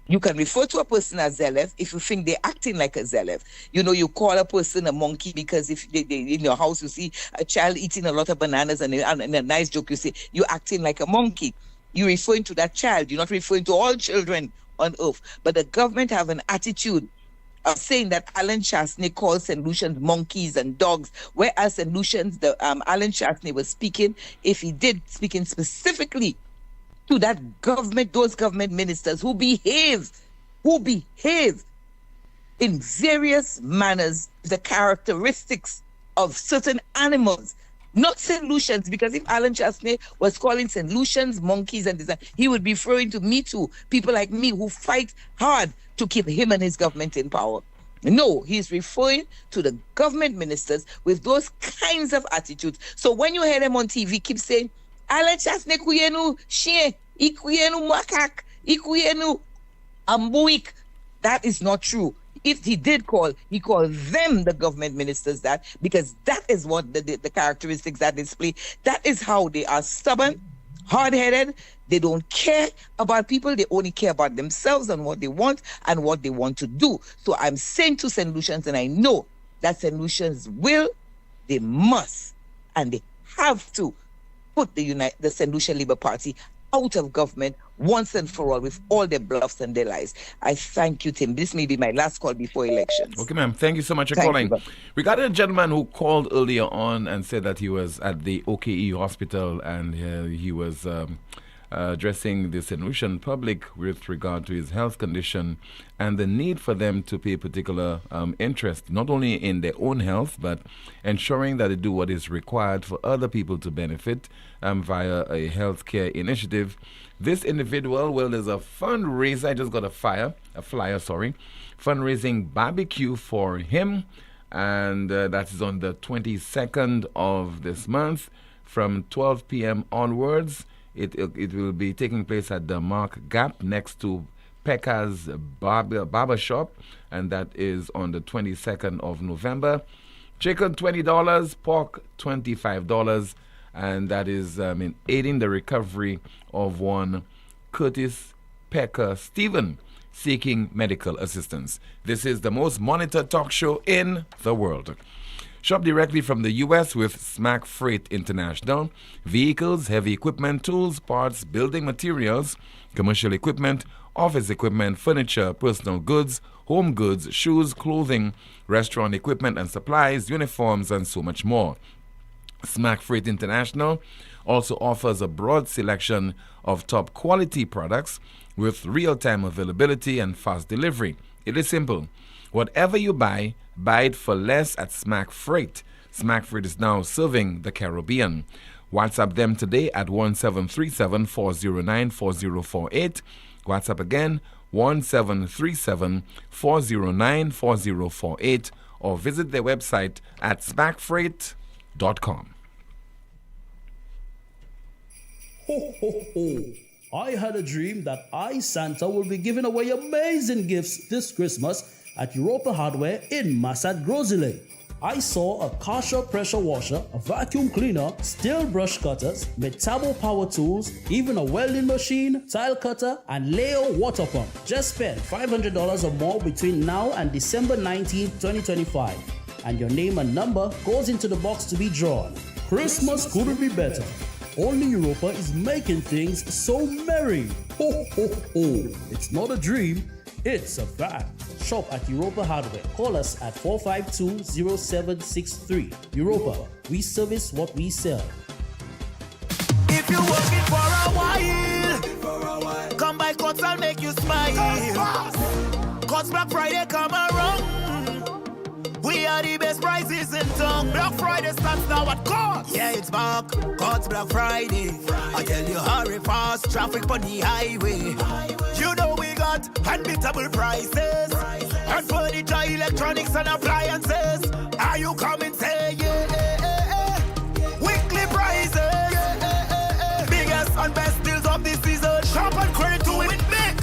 you can refer to a person as Zelev if you think they're acting like a Zelev. You know, you call a person a monkey because if they in your house you see a child eating a lot of bananas and a nice joke, you say, you're acting like a monkey. You're referring to that child. You're not referring to all children on earth. But the government have an attitude of saying that Alan Chastney calls St. Lucians monkeys and dogs, whereas St. Lucians, Alan Chastney was speaking, if he did, speaking specifically to that government, those government ministers who behave in various manners, the characteristics of certain animals, not St. Lucians, because if Alan Chastney was calling St. Lucians monkeys and this, he would be referring to me too, people like me who fight hard to keep him and his government in power. No, he's referring to the government ministers with those kinds of attitudes. So when you hear them on TV, keep saying, Alan Chastney kuyenu shie, ikuyenu makak, ikuyenu ambuik. That is not true. If he did call, he called them, the government ministers, that, because that is what the characteristics that display. That is how they are stubborn, hard-headed. They don't care about people. They only care about themselves and what they want to do. So I'm saying to St. Lucians, and I know that St. Lucians will, they must, and they have to put the St. Lucian Labour Party out of government once and for all with all their bluffs and their lies. I thank you, Tim. This may be my last call before elections. Okay, ma'am. Thank you so much for calling. We got a gentleman who called earlier on and said that he was at the OKE hospital and he was addressing the St. Lucian public with regard to his health condition and the need for them to pay particular interest, not only in their own health, but ensuring that they do what is required for other people to benefit via a healthcare initiative. This individual, well, there's a fundraiser. I just got a flyer, fundraising barbecue for him, and that is on the 22nd of this month from 12 p.m. onwards. It will be taking place at the Mark Gap next to Pekka's Barber Shop, and that is on the 22nd of November. Chicken $20, pork $25, and that is aiding the recovery of one Curtis Pekka Stephen seeking medical assistance. This is the most monitored talk show in the world. Shop directly from the U.S. with Smack Freight International. Vehicles, heavy equipment, tools, parts, building materials, commercial equipment, office equipment, furniture, personal goods, home goods, shoes, clothing, restaurant equipment and supplies, uniforms, and so much more. Smack Freight International also offers a broad selection of top quality products with real-time availability and fast delivery. It is simple. Whatever you buy it for less at Smack Freight. Smack Freight is now serving the Caribbean. WhatsApp them today at 1737-409-4048. WhatsApp again, 1737-409-4048, or visit their website at smackfreight.com. Ho, ho, ho. I had a dream that I, Santa, will be giving away amazing gifts this Christmas at Europa Hardware in Massad Grozile. I saw a Karcher pressure washer, a vacuum cleaner, steel brush cutters, Metabo power tools, even a welding machine, tile cutter, and Leo water pump. Just spend $500 or more between now and December 19, 2025. And your name and number goes into the box to be drawn. Christmas couldn't be better. Only Europa is making things so merry. Ho, ho, ho. It's not a dream, it's a fact. Shop at Europa Hardware. Call us at 452-0763. Europa, we service what we sell. If you're working for a while, come by Courts, I'll make you smile. Courts Black Friday come around. We are the best prices in town. Black Friday starts now at Courts. Yeah, it's back. Courts Black Friday. I tell you, hurry fast. Traffic on the highway. You know we got unbeatable prices. And furniture, electronics, and appliances. Are you coming? Say yeah. Weekly prices. Biggest and best deals of this season. Shop and credit to it big.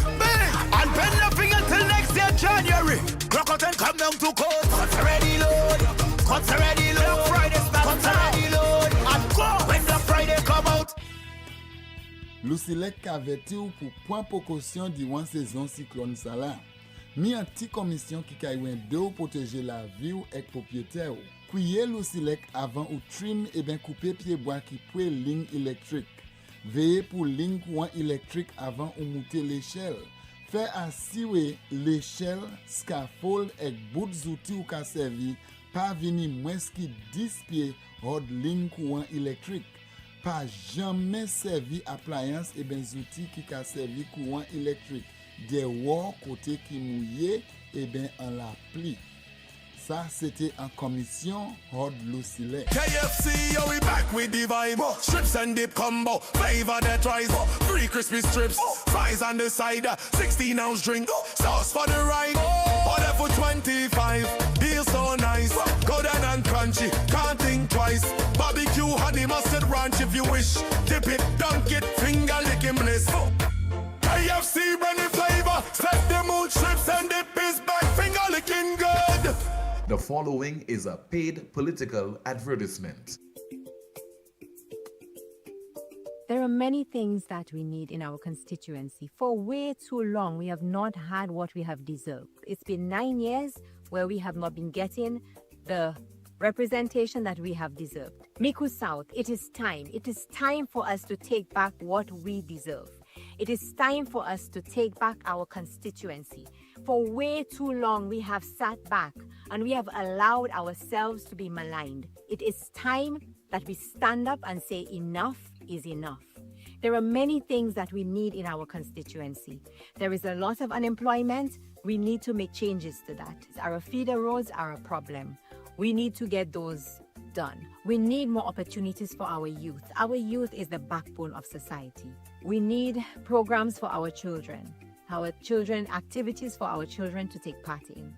And pay nothing until next year, January. Clock out and come down to Courts. Courts already load. Courts already load. Lucilec averti ou pour prendre précaution durant saison cyclone ça là. Mi un petit commission qui kaywen de ou protéger la vie ou ek propriétaire ou. Couiller Lucilec avant ou trim et ben couper pied bois qui pour ligne électrique. Veillez pour ligne courant électrique avant ou monter l'échelle. Fait assurer l'échelle, scaffold et bout d'outils ou ka servi pas venir moins qui 10 pieds hors ligne courant électrique. Pas jamais servi appliance et ben outils qui ka servi courant électrique. Des wall côté qui mouillé et ben en la pli. Ça c'était en commission hors Lucilec. KFC, yo, we back with the vibe. Strips and dip combo, flavor that rise. 3 crispy strips, fries on the side. 16-ounce drink, sauce for the ride. Order for 25, deal so nice. Good and crunchy, can't think twice. Barbecue, honey, mustard ranch if you wish. Dip it, dunk it, finger licking bliss. KFC, brand flavor. Set the mood, strips and dip is back. Finger licking good. The following is a paid political advertisement. There are many things that we need in our constituency. For way too long, we have not had what we have deserved. It's been 9 years where we have not been getting the representation that we have deserved. Miku South, it is time. It is time for us to take back what we deserve. It is time for us to take back our constituency. For way too long, we have sat back and we have allowed ourselves to be maligned. It is time that we stand up and say enough is enough. There are many things that we need in our constituency. There is a lot of unemployment. We need to make changes to that. Our feeder roads are a problem. We need to get those done. We need more opportunities for our youth. Our youth is the backbone of society. We need programs for our children, activities for our children to take part in.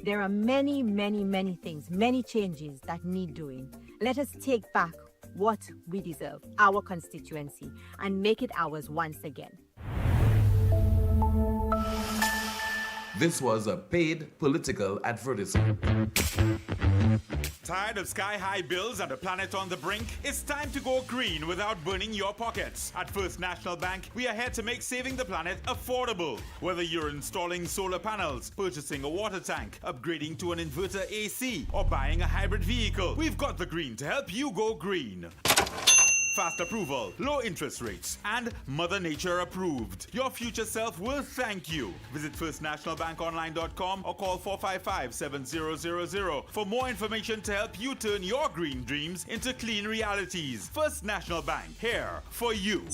There are many, many, many things, many changes that need doing. Let us take back what we deserve, our constituency, and make it ours once again. This was a paid political advertisement. Tired of sky-high bills and a planet on the brink? It's time to go green without burning your pockets. At First National Bank, we are here to make saving the planet affordable. Whether you're installing solar panels, purchasing a water tank, upgrading to an inverter AC, or buying a hybrid vehicle, we've got the green to help you go green. Fast approval, low interest rates, and Mother Nature approved. Your future self will thank you. Visit firstnationalbankonline.com or call 455-7000 for more information to help you turn your green dreams into clean realities. First National Bank, here for you.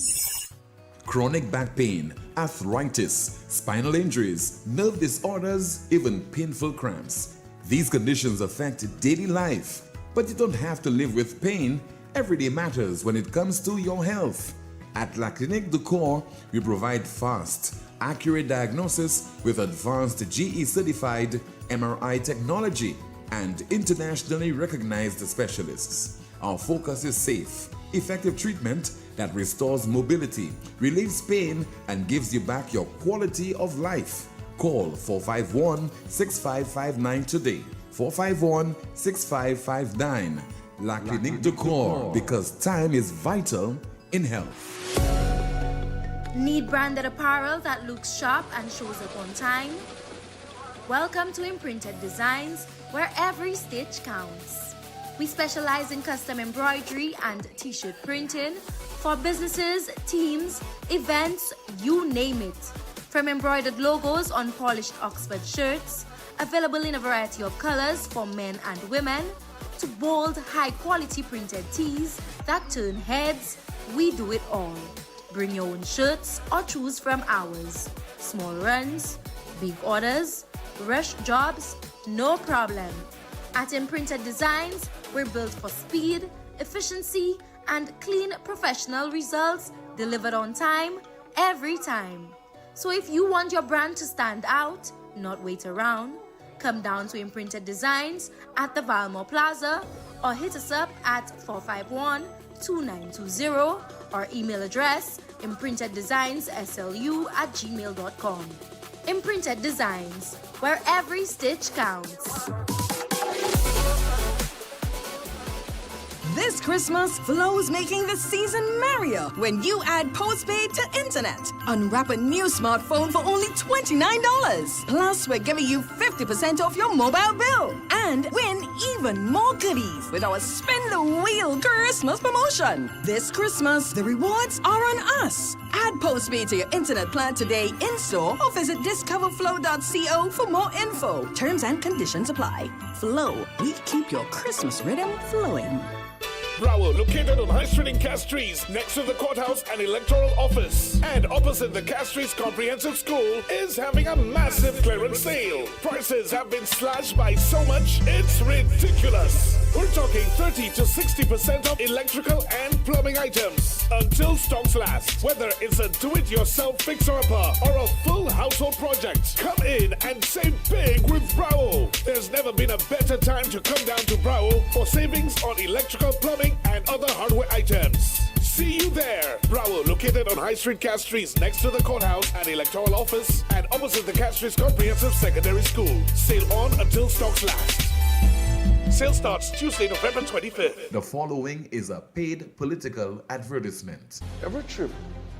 Chronic back pain, arthritis, spinal injuries, nerve disorders, even painful cramps. These conditions affect daily life, but you don't have to live with pain. Every day matters when it comes to your health. At La Clinique du Corps, we provide fast, accurate diagnosis with advanced GE-certified MRI technology and internationally recognized specialists. Our focus is safe, effective treatment that restores mobility, relieves pain, and gives you back your quality of life. Call 451-6559 today. 451-6559. La Clinique du Corps, because time is vital in health. Need branded apparel that looks sharp and shows up on time? Welcome to Imprinted Designs, where every stitch counts. We specialize in custom embroidery and t-shirt printing for businesses, teams, events, you name it. From embroidered logos on polished Oxford shirts, available in a variety of colors for men and women, to bold, high-quality printed tees that turn heads, we do it all. Bring your own shirts or choose from ours. Small runs, big orders, rush jobs, no problem. At Imprinted Designs, we're built for speed, efficiency, and clean professional results delivered on time, every time. So if you want your brand to stand out, not wait around, come down to Imprinted Designs at the Valmore Plaza or hit us up at 451-2920 or email address imprinteddesignsSLU@gmail.com. Imprinted Designs, where every stitch counts. This Christmas, Flow's making the season merrier when you add postpaid to internet. Unwrap a new smartphone for only $29. Plus, we're giving you 50% off your mobile bill. And win even more goodies with our Spin the Wheel Christmas promotion. This Christmas, the rewards are on us. Add postpaid to your internet plan today in-store or visit discoverflow.co for more info. Terms and conditions apply. Flow, we keep your Christmas rhythm flowing. Bravo, located on High Street in Castries, next to the courthouse and electoral office, and opposite the Castries Comprehensive School, is having a massive clearance sale. Prices have been slashed by so much, it's ridiculous. We're talking 30 to 60% off electrical and plumbing items until stocks last. Whether it's a do-it-yourself fixer-upper or a full household project, come in and save big with Bravo. There's never been a better time to come down to Bravo for savings on electrical, plumbing, and other hardware items. See you there. Bravo, located on High Street, Castries, next to the courthouse and electoral office, and opposite the Castries Comprehensive Secondary School. Sale on until stocks last. Sale starts Tuesday, November 25th. The following is a paid political advertisement. Every trip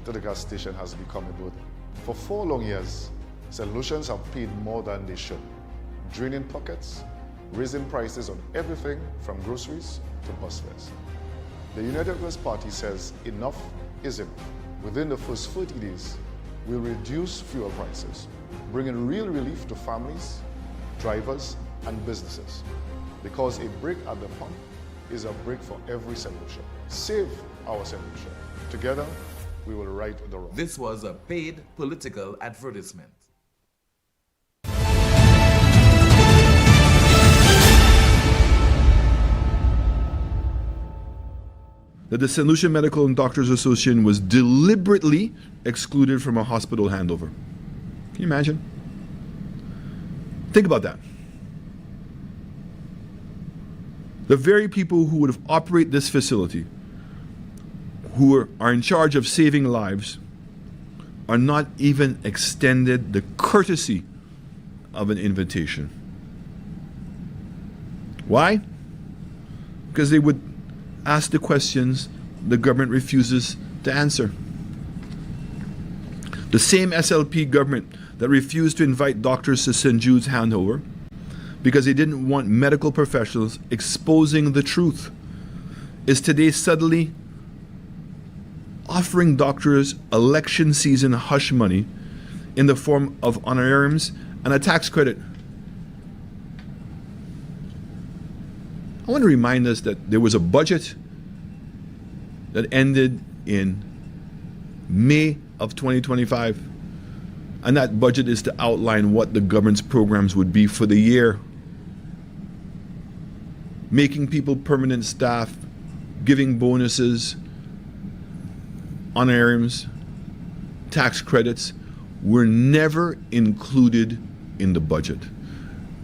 to the gas station has become a burden. For 4 long years, St. Lucians have paid more than they should, draining pockets, raising prices on everything from groceries to bus fares. The United Workers' Party says enough is enough. Within the first 30 days, we'll reduce fuel prices, bringing real relief to families, drivers, and businesses. Because a break at the pump is a break for every St. Lucia. Save our St. Lucia. Together, we will right the wrong. This was a paid political advertisement. That the St. Lucia Medical and Doctors Association was deliberately excluded from a hospital handover. Can you imagine? Think about that. The very people who would have operated this facility, who are in charge of saving lives, are not even extended the courtesy of an invitation. Why? Because they would ask the questions the government refuses to answer. The same SLP government that refused to invite doctors to St. Jude's handover because they didn't want medical professionals exposing the truth is today suddenly offering doctors election season hush money in the form of honorariums and a tax credit. I want to remind us that there was a budget that ended in May of 2025, and that budget is to outline what the government's programs would be for the year. Making people permanent staff, giving bonuses, honorariums, tax credits were never included in the budget.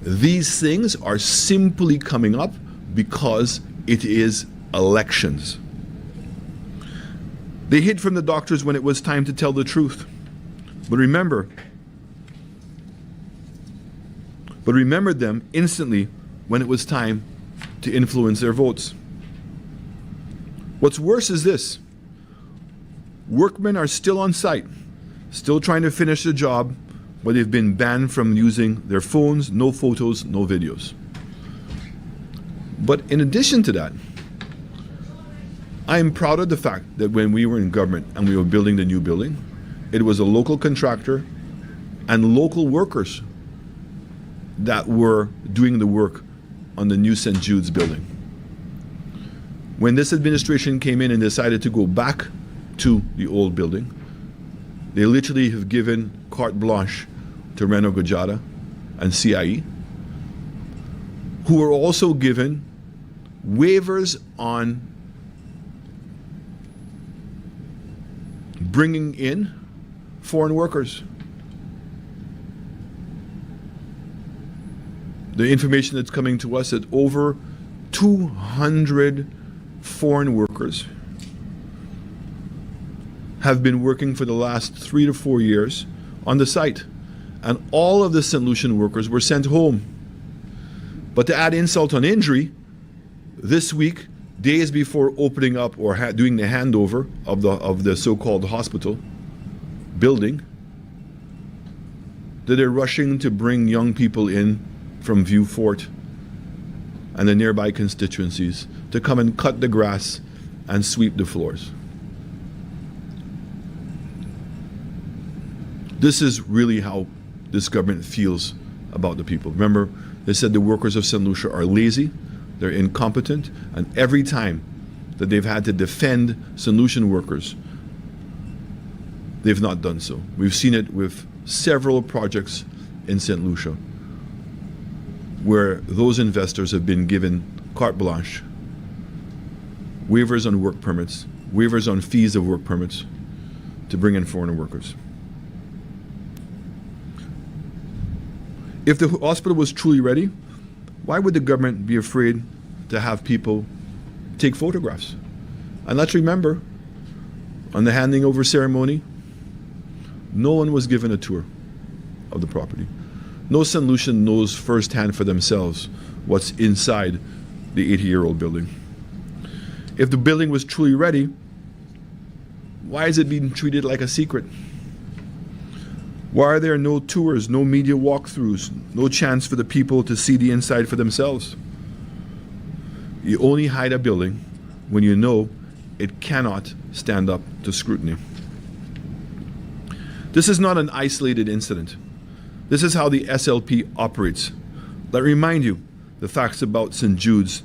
These things are simply coming up because it is elections. They hid from the doctors when it was time to tell the truth. But remembered them instantly when it was time to influence their votes. What's worse is this. Workmen are still on site, still trying to finish the job, but they've been banned from using their phones, no photos, no videos. But in addition to that, I am proud of the fact that when we were in government and we were building the new building, it was a local contractor and local workers that were doing the work on the new St. Jude's building. When this administration came in and decided to go back to the old building, they literally have given carte blanche to Reno Gujada and CIE, who were also given waivers on bringing in foreign workers. The information that's coming to us that over 200 foreign workers have been working for the last 3 to 4 years on the site, and all of the St. Lucian workers were sent home. But to add insult on injury, this week days before opening up or doing the handover of the so-called hospital building, that they're rushing to bring young people in from View Fort and the nearby constituencies to come and cut the grass and sweep the floors. This is really how this government feels about the people. Remember, they said the workers of St. Lucia are lazy, they're incompetent, and every time that they've had to defend St. Lucian workers, they've not done so. We've seen it with several projects in St. Lucia where those investors have been given carte blanche, waivers on work permits, waivers on fees of work permits to bring in foreign workers. If the hospital was truly ready, why would the government be afraid to have people take photographs? And let's remember, on the handing over ceremony, no one was given a tour of the property. No St. Lucian knows firsthand for themselves what's inside the 80-year-old building. If the building was truly ready, why is it being treated like a secret? Why are there no tours, no media walkthroughs, no chance for the people to see the inside for themselves? You only hide a building when you know it cannot stand up to scrutiny. This is not an isolated incident. This is how the SLP operates. Let me remind you the facts about St. Jude's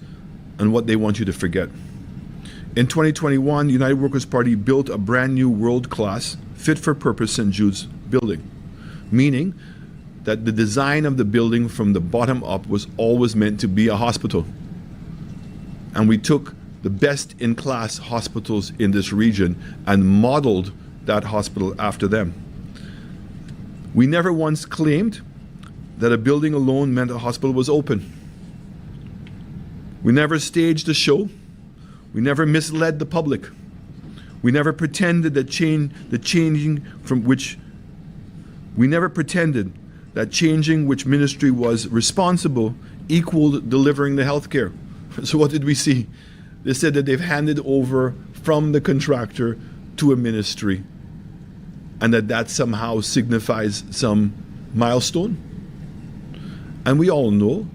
and what they want you to forget. In 2021, the United Workers' Party built a brand new world-class, fit-for-purpose St. Jude's building, meaning that the design of the building from the bottom up was always meant to be a hospital. And we took the best-in-class hospitals in this region and modeled that hospital after them. We never once claimed that a building alone meant a hospital was open. We never staged a show. We never misled the public. We never pretended that changing which ministry was responsible equaled delivering the health care. So what did we see? They said that they've handed over from the contractor to a ministry, and that somehow signifies some milestone. And we all know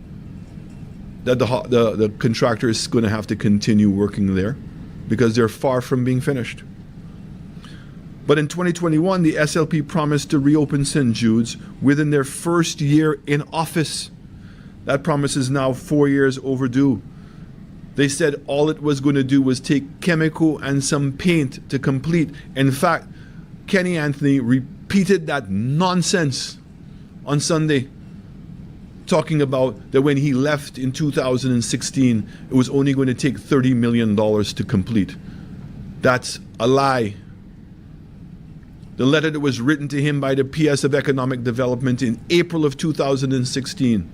that the contractor is going to have to continue working there because they're far from being finished. But in 2021, the SLP promised to reopen St. Jude's within their first year in office. That promise is now 4 years overdue. They said all it was going to do was take chemical and some paint to complete. In fact, Kenny Anthony repeated that nonsense on Sunday, talking about that when he left in 2016, it was only going to take $30 million to complete. That's a lie. The letter that was written to him by the PS of Economic Development in April of 2016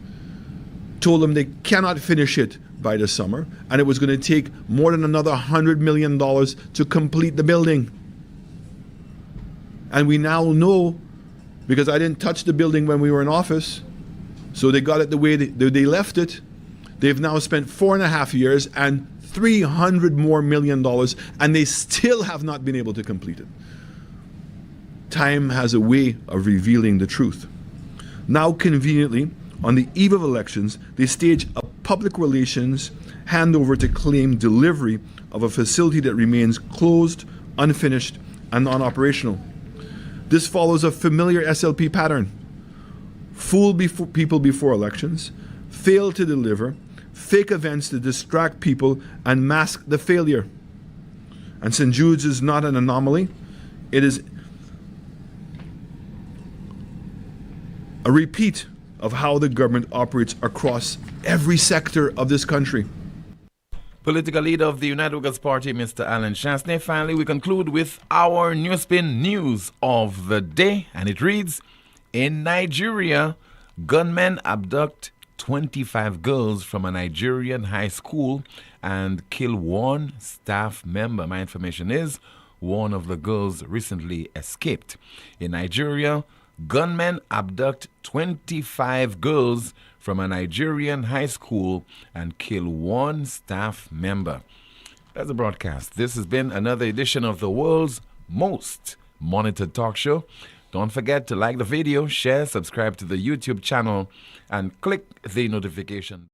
told him they cannot finish it by the summer, and it was going to take more than another $100 million to complete the building. And we now know, because I didn't touch the building when we were in office, so they got it the way they left it. They've now spent 4.5 years and $300 more million, and they still have not been able to complete it. Time has a way of revealing the truth. Now, conveniently, on the eve of elections, they stage a public relations handover to claim delivery of a facility that remains closed, unfinished, and non-operational. This follows a familiar SLP pattern. Fool people before elections, fail to deliver, fake events to distract people, and mask the failure. And St. Jude's is not an anomaly. It is a repeat of how the government operates across every sector of this country. Political leader of the United Workers' Party, Mr. Alan Chastney. Finally, we conclude with our NewsSpin news of the day, and it reads, in Nigeria, gunmen abduct 25 girls from a Nigerian high school and kill one staff member. My information is one of the girls recently escaped. In Nigeria, gunmen abduct 25 girls from a Nigerian high school and kill one staff member. That's the broadcast. This has been another edition of the world's most monitored talk show. Don't forget to like the video, share, subscribe to the YouTube channel, and click the notification.